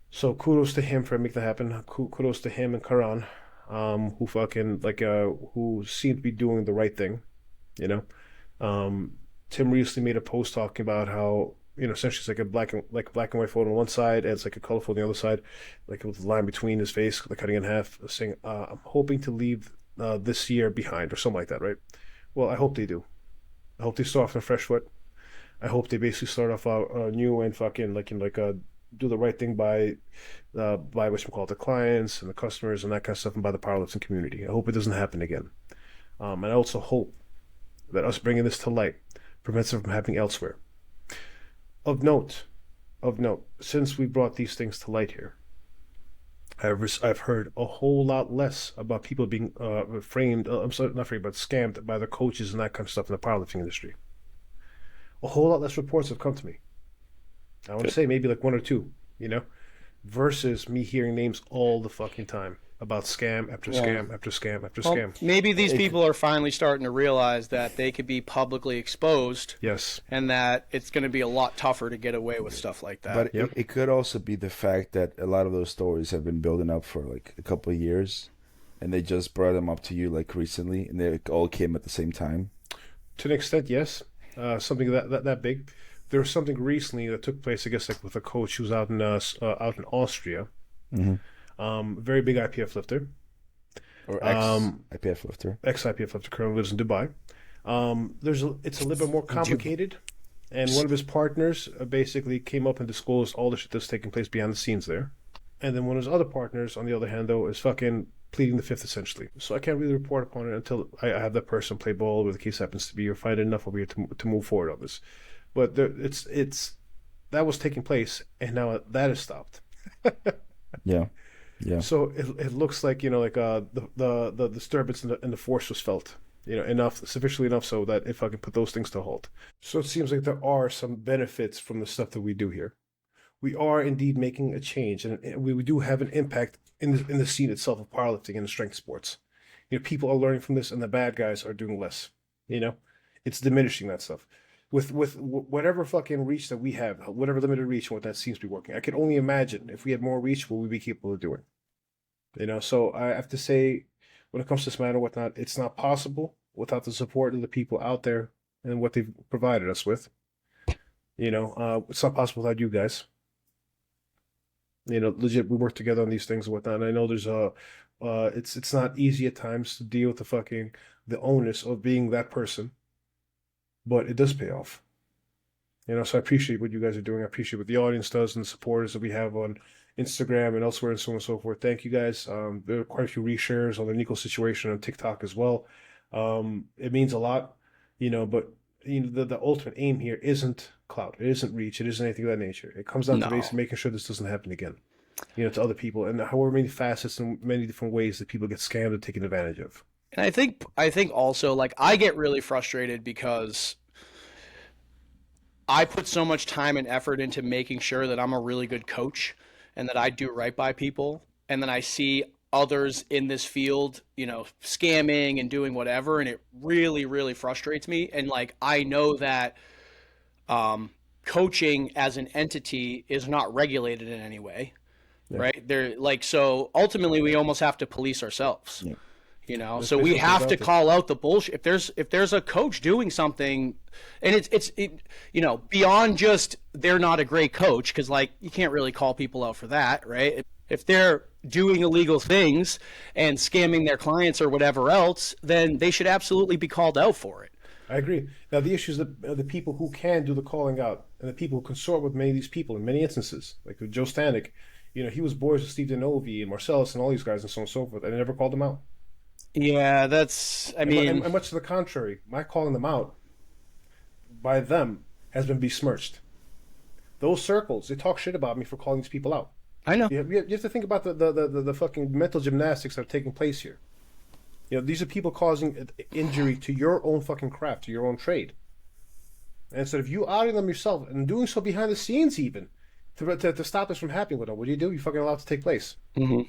So kudos to him for making that happen. Kudos to him and Karan, who who seem to be doing the right thing. Tim recently made a post talking about how essentially it's like a black and white photo on one side and it's like a colorful on the other side, like with the line between his face, like cutting in half, saying, "I'm hoping to leave this year behind," or something like that, right? Well, I hope they do. I hope they start off on a fresh foot. I hope they basically start off new and do the right thing by what you call the clients and the customers and that kind of stuff, and by the powerlifting community. I hope it doesn't happen again. And I also hope that us bringing this to light prevents it from happening elsewhere. Of note, since we brought these things to light here, I've heard a whole lot less about people being framed, I'm sorry, not framed, but scammed by their coaches and that kind of stuff in the powerlifting industry. A whole lot less reports have come to me. I want to say maybe like one or two, versus me hearing names all the fucking time about scam after scam after scam after scam. Maybe these people are finally starting to realize that they could be publicly exposed. Yes. And that it's going to be a lot tougher to get away with stuff like that. But it could also be the fact that a lot of those stories have been building up for like a couple of years, and they just brought them up to you like recently, and they all came at the same time. To an extent, yes. Something that big. There was something recently that took place, I guess, like with a coach who's out in Austria. Mm-hmm. Very big IPF lifter. Or ex-IPF lifter. Ex-IPF lifter, currently lives in Dubai. It's a little bit more complicated. And one of his partners basically came up and disclosed all the shit that's taking place behind the scenes there. And then one of his other partners, on the other hand, though, is fucking pleading the fifth, essentially. So I can't really report upon it until I have that person play ball where the case happens to be, or find enough over here to move forward on this. But that was taking place, and now that is stopped. Yeah. So it looks like the disturbance and the force was felt, sufficiently enough so that if I can put those things to a halt. So it seems like there are some benefits from the stuff that we do here. We are indeed making a change, and we do have an impact in the scene itself of powerlifting and the strength sports. People are learning from this, and the bad guys are doing less. It's diminishing that stuff. With whatever fucking reach that we have, whatever limited reach, and what that seems to be working. I can only imagine if we had more reach, what we'd be capable of doing. So I have to say, when it comes to this matter and whatnot, it's not possible without the support of the people out there and what they've provided us with. It's not possible without you guys. Legit, we work together on these things and whatnot. And I know there's it's not easy at times to deal with the onus of being that person. But it does pay off. So I appreciate what you guys are doing. I appreciate what the audience does and the supporters that we have on Instagram and elsewhere and so on and so forth. Thank you guys. There are quite a few reshares on the Nico situation on TikTok as well. It means a lot, but the ultimate aim here isn't clout. It isn't reach. It isn't anything of that nature. It comes down to basically making sure this doesn't happen again, to other people, and however many facets and many different ways that people get scammed and taken advantage of. And I think also, like, I get really frustrated because I put so much time and effort into making sure that I'm a really good coach and that I do right by people. And then I see others in this field, scamming and doing whatever. And it really, really frustrates me. And like, I know that coaching as an entity is not regulated in any way, right? So ultimately we almost have to police ourselves. Yeah. So we have to call out the bullshit. If there's a coach doing something, and it's beyond just they're not a great coach, because like you can't really call people out for that, right? If they're doing illegal things and scamming their clients or whatever else, then they should absolutely be called out for it. I agree. Now the issue is the people who can do the calling out and the people who consort with many of these people in many instances, like with Joe Stanek, he was boys with Steve Denovi and Marcellus and all these guys and so on and so forth, and they never called them out. Yeah, and much to the contrary, my calling them out by them has been besmirched. those circles, they talk shit about me for calling these people out. I know. You have to think about the fucking mental gymnastics that are taking place here. These are people causing injury to your own fucking craft, to your own trade. And instead of you outing them yourself and doing so behind the scenes even, to stop this from happening with them, what do? You fucking allow it to take place. Mm-hmm.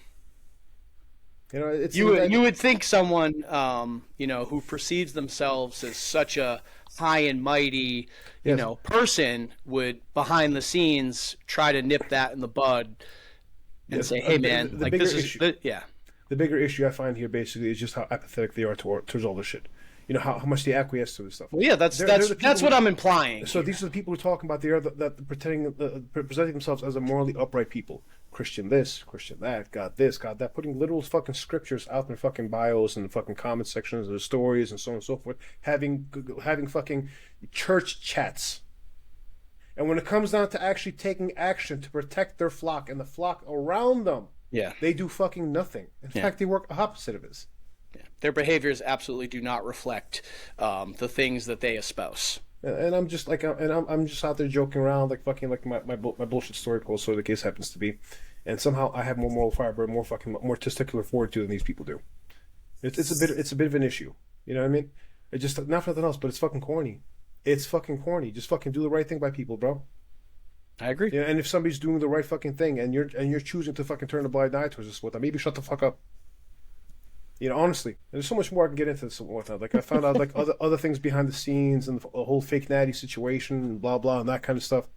You would think someone, who perceives themselves as such a high and mighty, person would behind the scenes try to nip that in the bud and say, "Hey, man, this is The bigger issue I find here basically is just how apathetic they are towards all this shit. How much they acquiesce to this stuff. Well, yeah, that's what I'm implying. So these are the people we're talking about. They are that presenting themselves as a morally upright people. Christian this, Christian that, God this, God that, putting literal fucking scriptures out in their fucking bios and the fucking comment sections of their stories and so on and so forth. Having fucking church chats. And when it comes down to actually taking action to protect their flock and the flock around them, they do fucking nothing. In fact, they work opposite of this. Yeah. Their behaviors absolutely do not reflect the things that they espouse. And I'm just like, I'm just out there joking around, like fucking, like my bullshit story goes, so the case happens to be, and somehow I have more moral fiber, more testicular fortitude than these people do. It's a bit of an issue. You know what I mean? It just, not for nothing else, but it's fucking corny. It's fucking corny. Just fucking do the right thing by people, bro. I agree. Yeah, and if somebody's doing the right fucking thing, and you're choosing to fucking turn a blind eye towards this with them, maybe shut the fuck up. Honestly, there's so much more I can get into this and whatnot. Like I found out like other things behind the scenes and the whole fake natty situation and blah blah and that kind of stuff.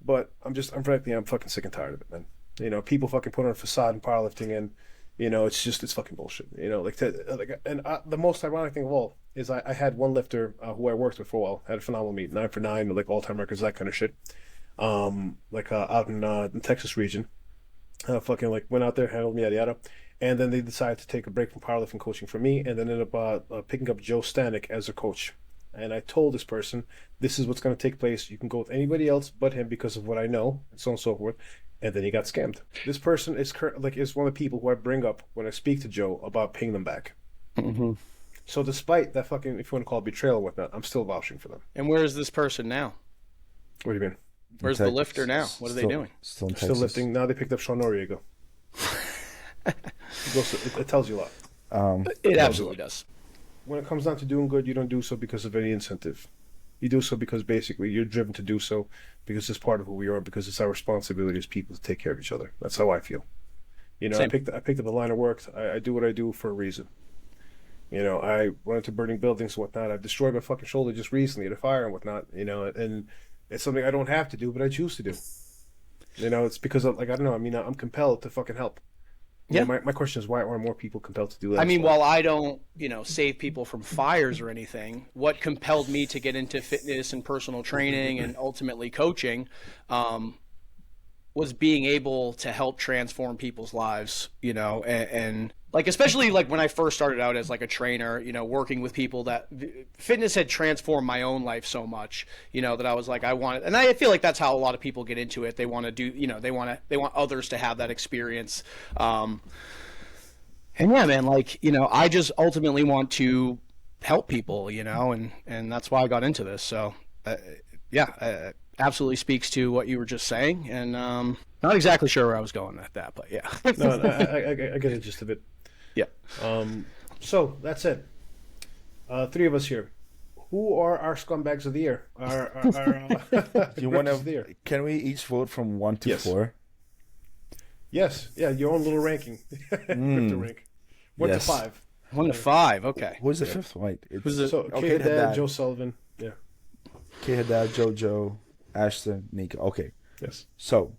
But I'm fucking sick and tired of it, man. People fucking put on a facade in powerlifting, and it's fucking bullshit. The most ironic thing of all is I had one lifter who I worked with for a while, had a phenomenal meet, 9 for 9, like all time records, that kind of shit. Out in the Texas region, fucking like went out there, handled me, yada yada. And then they decided to take a break from powerlifting coaching for me, and then ended up picking up Joe Stanek as a coach. And I told this person, this is what's going to take place. You can go with anybody else but him because of what I know, and so on and so forth. And then he got scammed. This person is one of the people who I bring up when I speak to Joe about paying them back. Mm-hmm. So despite that fucking, if you want to call it betrayal and whatnot, I'm still vouching for them. And where is this person now? What do you mean? Where's the lifter now? What are they doing? Still lifting. Now they picked up Sean Noriega. It tells you a lot. It absolutely does. When it comes down to doing good, you don't do so because of any incentive. You do so because basically you're driven to do so because it's part of who we are, because it's our responsibility as people to take care of each other. That's how I feel. I picked up the line of work. I do what I do for a reason. I went into burning buildings and whatnot. I destroyed my fucking shoulder just recently at a fire and whatnot. And it's something I don't have to do, but I choose to do. It's because of, I don't know. I mean, I'm compelled to fucking help. Yeah. My question is, why aren't more people compelled to do that? I mean, while I don't, save people from fires or anything, what compelled me to get into fitness and personal training and ultimately coaching was being able to help transform people's lives, and like, especially like when I first started out as like a trainer, working with people, that fitness had transformed my own life so much, that I was like, I wanted, and I feel like that's how a lot of people get into it. They want to do, they want others to have that experience. And yeah, man, like, I just ultimately want to help people, and that's why I got into this. So absolutely speaks to what you were just saying, and not exactly sure where I was going with that, but yeah. No, I get the gist of it. Yeah. So that's it. 3 of us here. Who are our scumbags of the year? You want to? Can we each vote from 1 to 4? Yes. Yeah. Your own little ranking. Grifter rank. 1 to 5. 1 to 5. Okay. Who's the fifth? Wait. Haddad, Joe Sullivan. Yeah. Haddad, Joe, Ashton, Nico. Okay. Yes. So,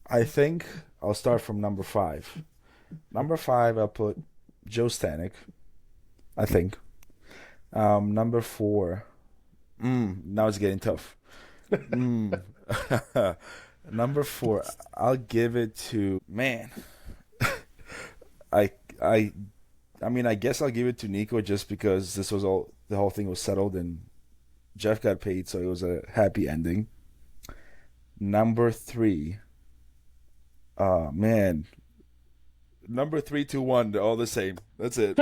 I think I'll start from number 5. Number 5, I'll put Joe Stanek, I think. Number 4, now it's getting tough. Number 4, I'll give it to, man. I mean, I guess I'll give it to Nico just because the whole thing was settled and Jeff got paid, so it was a happy ending. Number 3, man. Number 3, 2, 1, they're all the same. That's it.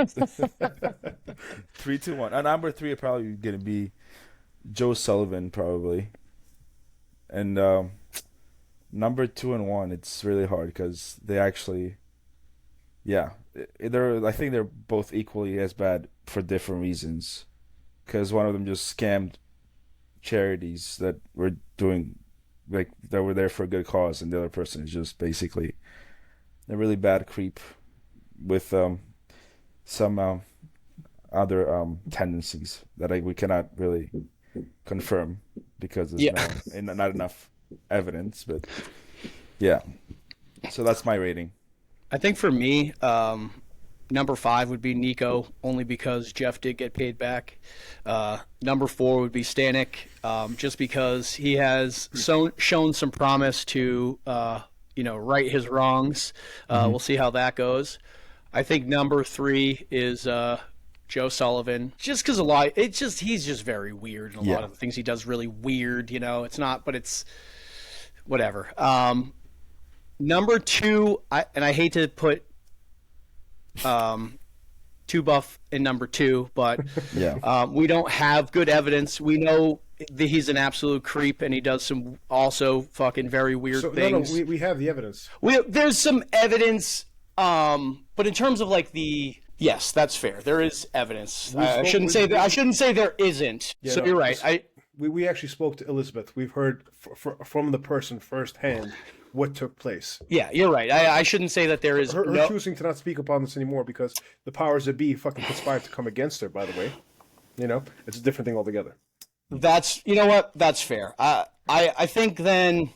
3, 2, 1. And number 3 are probably going to be Joe Sullivan, probably. And number 2 and 1, it's really hard because they actually, yeah, I think they're both equally as bad for different reasons. Because one of them just scammed charities that were doing, like, that were there for a good cause, and the other person is just basically a really bad creep with some other tendencies that we cannot really confirm because there's not enough evidence. But yeah, so that's my rating. I think for me, number 5 would be Nico, only because Jeff did get paid back. Number 4 would be Stanek, just because he has shown some promise to, right his wrongs. We'll see how that goes. I think number 3 is Joe Sullivan, just because he's just very weird, and a lot of the things he does really weird. It's not, but it's whatever. Number 2, I hate to put 2 Buff in number 2, but we don't have good evidence. We know that he's an absolute creep, and he does some also fucking very weird things. No, we have the evidence. There's some evidence, but in terms of like yes, that's fair. There is evidence. I shouldn't say there isn't. Yeah, so no, you're right. We actually spoke to Elizabeth. We've heard from the person firsthand what took place. Yeah, you're right. I shouldn't say that there is her choosing to not speak upon this anymore because the powers that be fucking conspired to come against her, by the way. It's a different thing altogether. That's, you know what? That's fair. I think then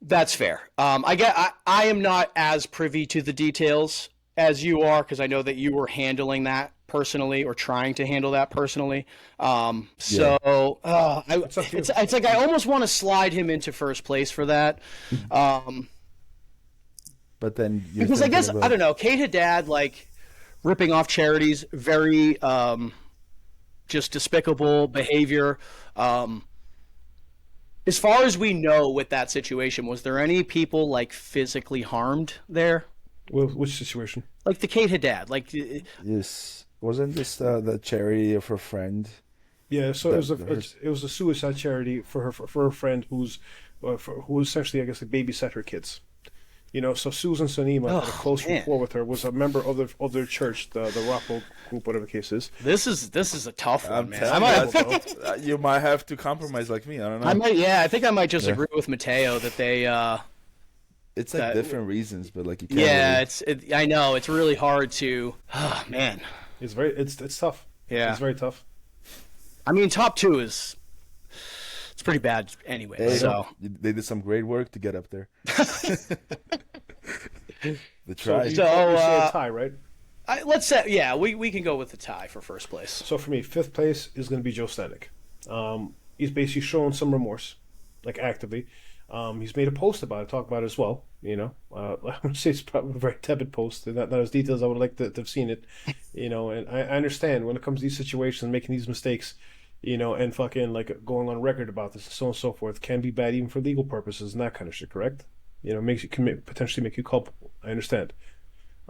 that's fair. I am not as privy to the details as you are, because I know that you were handling that personally, or trying to handle that personally. It's like I almost want to slide him into first place for that. But then because I guess I don't know, Kate Haddad, like, ripping off charities, very just despicable behavior. As far as we know with that situation, was there any people like physically harmed there? Well, which situation? Like the Kate Haddad, like yes, wasn't this the charity of her friend? Yeah, so it was a suicide charity for her friend who essentially, I guess, babysat her kids. So Susan Sonima had a close rapport with her, was a member of their church, the Rockwell group, whatever the case is. This is a tough one, man. You might have to compromise like me. I don't know. I think I might just agree with Mateo that they. It's like different reasons, but like you can't. Yeah, I know it's really hard to. Oh, man, it's tough. Yeah, it's very tough. I mean, top 2 is. It's pretty bad anyway. They did some great work to get up there. The try. So you say a tie, right? Let's say, we can go with the tie for first place. So for me, 5th place is going to be Joe Stanek. He's basically showing some remorse, like actively. He's made a post about it, talk about it as well. I would say it's probably a very tepid post, not as detailed as I would like to have seen it. And I understand when it comes to these situations, making these mistakes, and fucking like going on record about this and so on and so forth can be bad even for legal purposes and that kind of shit, correct? Can potentially make you culpable. I understand.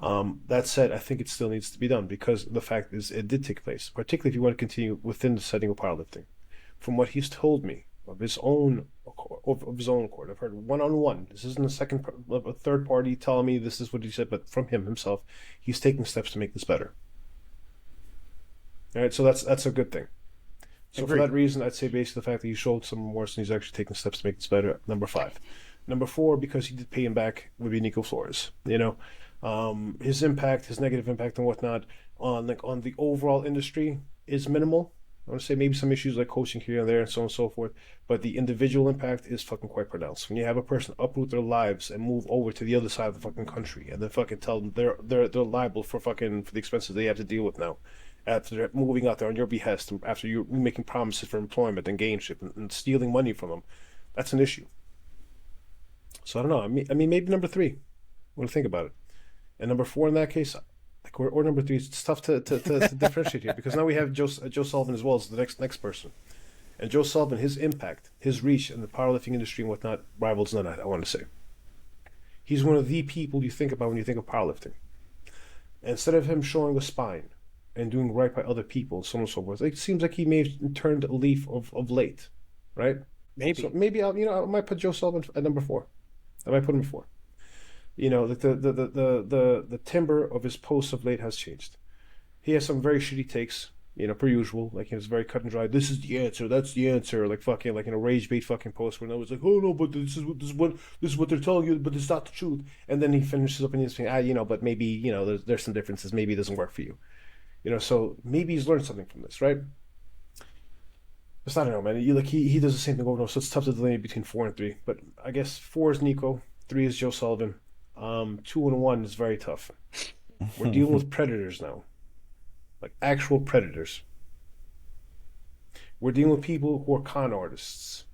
That said, I think it still needs to be done because the fact is it did take place, particularly if you want to continue within the setting of powerlifting. From what he's told me, of his own accord, I've heard one-on-one. This isn't a third party telling me this is what he said, but from him himself, he's taking steps to make this better. All right, so that's a good thing. So for that reason, I'd say basically the fact that he showed some remorse and he's actually taking steps to make this better. Number 5. Number 4, because he did pay him back, would be Nico Flores. His impact, his negative impact and whatnot on the overall industry is minimal. I want to say maybe some issues like coaching here and there and so on and so forth, but the individual impact is fucking quite pronounced. When you have a person uproot their lives and move over to the other side of the fucking country and then fucking tell them they're liable for the expenses they have to deal with now, after they're moving out there on your behest, after you're making promises for employment and gainship and stealing money from them, that's an issue. So I don't know. I mean, maybe number 3. When I think about it, and number 4 in that case. Or number 3, it's tough to differentiate here because now we have Joe Sullivan as well as the next person, and Joe Sullivan, his impact, his reach in the powerlifting industry and whatnot rivals none. I want to say he's one of the people you think about when you think of powerlifting. And instead of him showing a spine and doing right by other people, and so on and so forth, it seems like he may have turned a leaf of late, right? Maybe. So maybe I might put Joe Sullivan at number 4. I might put him 4. The timbre of his posts of late has changed. He has some very shitty takes, per usual. Like, he was very cut and dry. This is the answer. That's the answer. Like, fucking, like, rage bait fucking posts where no one's like, oh no, but this is what they're telling you, but it's not the truth. And then he finishes up and he's saying, but maybe, there's some differences. Maybe it doesn't work for you. So maybe he's learned something from this, right? Just, I don't know, man. He does the same thing over and over, so it's tough to delineate between 4 and 3. But I guess 4 is Nico, 3 is Joe Sullivan. 2 and 1 is very tough. We're dealing with predators now. Like, actual predators. We're dealing with people who are con artists.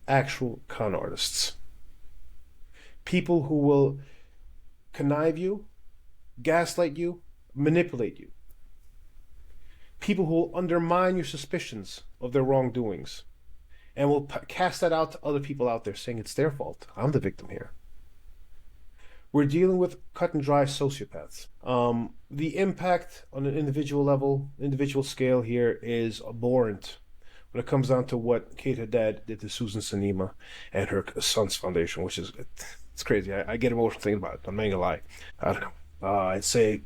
Actual con artists. People who will connive you, gaslight you, manipulate you. People who will undermine your suspicions of their wrongdoings and will cast that out to other people out there saying it's their fault. I'm the victim here. We're dealing with cut and dry sociopaths. The impact on an individual level, individual scale here is abhorrent when it comes down to what Kate Haddad did to Susan Sanima and her son's foundation, which is, it's crazy. I get emotional thinking about it. I'm not gonna lie. I don't know. I'd say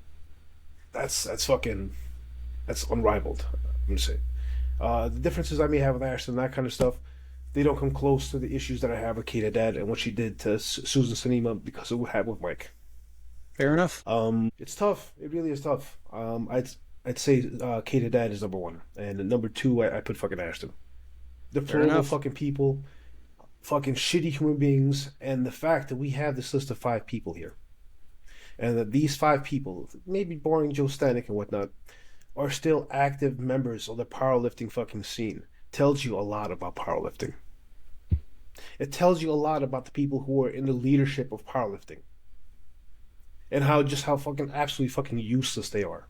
that's unrivaled. I'm gonna say. The differences I may have with Ashton and that kind of stuff, they don't come close to the issues that I have with Kate Haddad and what she did to Susan Sanima because of what happened with Mike. Fair enough. It's tough. It really is tough. I'd say Kate Haddad is number 1, and at number 2 I put fucking Ashton. Deplorable fucking people, fucking shitty human beings, and the fact that we have this list of 5 people here, and that these 5 people, maybe boring Joe Stanek and whatnot, are still active members of the powerlifting fucking scene, tells you a lot about powerlifting. It tells you a lot about the people who are in the leadership of powerlifting. And how fucking absolutely fucking useless they are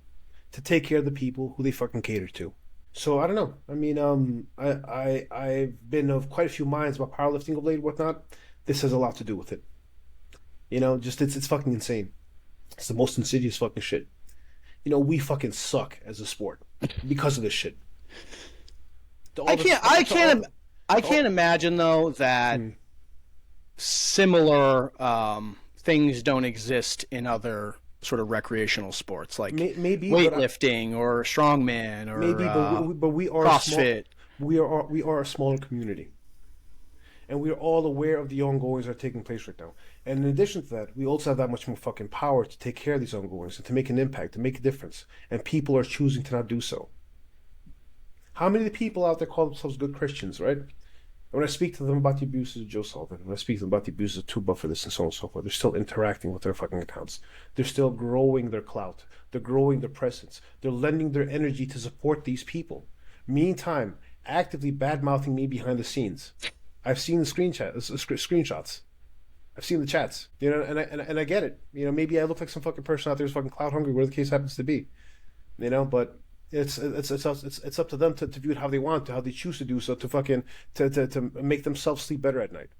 to take care of the people who they fucking cater to. So I don't know. I mean, I've been of quite a few minds about powerlifting of late and whatnot. This has a lot to do with it. It's fucking insane. It's the most insidious fucking shit. We fucking suck as a sport because of this shit. I can't imagine though that similar things don't exist in other sort of recreational sports like maybe weightlifting or strongman or maybe, but we are CrossFit. We are a smaller community, and we are all aware of the ongoings that are taking place right now. And in addition to that, we also have that much more fucking power to take care of these ongoings and to make an impact, to make a difference. And people are choosing to not do so. How many of the people out there call themselves good Christians, right? And when I speak to them about the abuses of Joe Sullivan, when I speak to them about the abuses of Tuba for this and so on and so forth, they're still interacting with their fucking accounts. They're still growing their clout. They're growing their presence. They're lending their energy to support these people. Meantime, actively bad-mouthing me behind the scenes. I've seen the screenshots. I've seen the chats, and I get it. Maybe I look like some fucking person out there who's fucking clout hungry, where the case happens to be. But it's up to them to view it how they want, to how they choose to do so, to fucking to make themselves sleep better at night.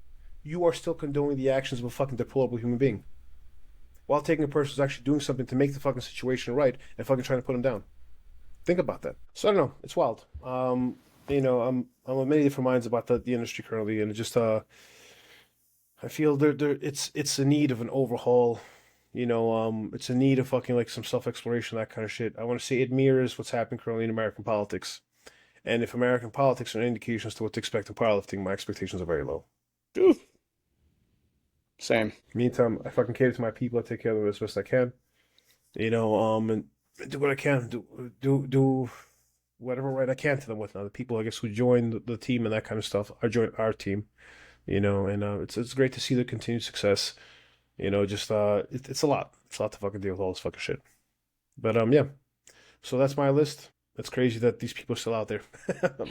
You are still condoning the actions of a fucking deplorable human being, while taking a person who's actually doing something to make the fucking situation right and fucking trying to put them down. Think about that. So I don't know. It's wild. I'm of many different minds about the industry currently, and it just I feel it's in need of an overhaul. It's in need of fucking like some self-exploration, that kind of shit. I want to say it mirrors what's happening currently in American politics. And if American politics are an indication as to what to expect in powerlifting, my expectations are very low. Same. Meantime, I fucking cater to my people. I take care of them as best I can. And do what I can. Do whatever right I can to them with the people, I guess, who join the team and that kind of stuff. I join our team. And it's great to see the continued success. It's a lot. It's a lot to fucking deal with all this fucking shit. But yeah. So that's my list. It's crazy that these people are still out there.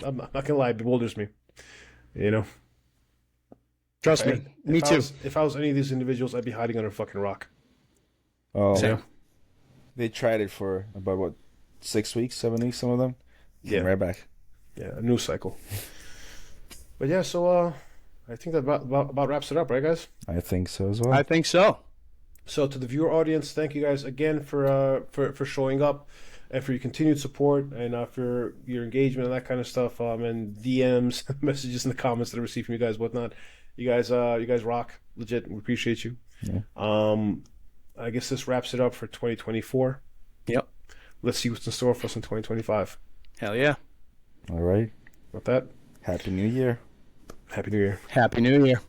I'm not gonna lie, it bewilders me. Trust me. Me too. If I was any of these individuals, I'd be hiding under a fucking rock. Oh, Same. They tried it for about 6 weeks, 7 weeks, some of them. Yeah. Right back. Yeah, a news cycle. But yeah, so I think that about wraps it up, right, guys? I think so as well. I think so. So to the viewer audience, thank you guys again for showing up. and for your continued support, and for your engagement and that kind of stuff, and DMs, messages in the comments that I receive from you guys, whatnot. You guys rock, legit. We appreciate you. Yeah. I guess this wraps it up for 2024. Yep. Let's see what's in store for us in 2025. Hell yeah. All right. With that, Happy New Year. Happy New Year. Happy New Year.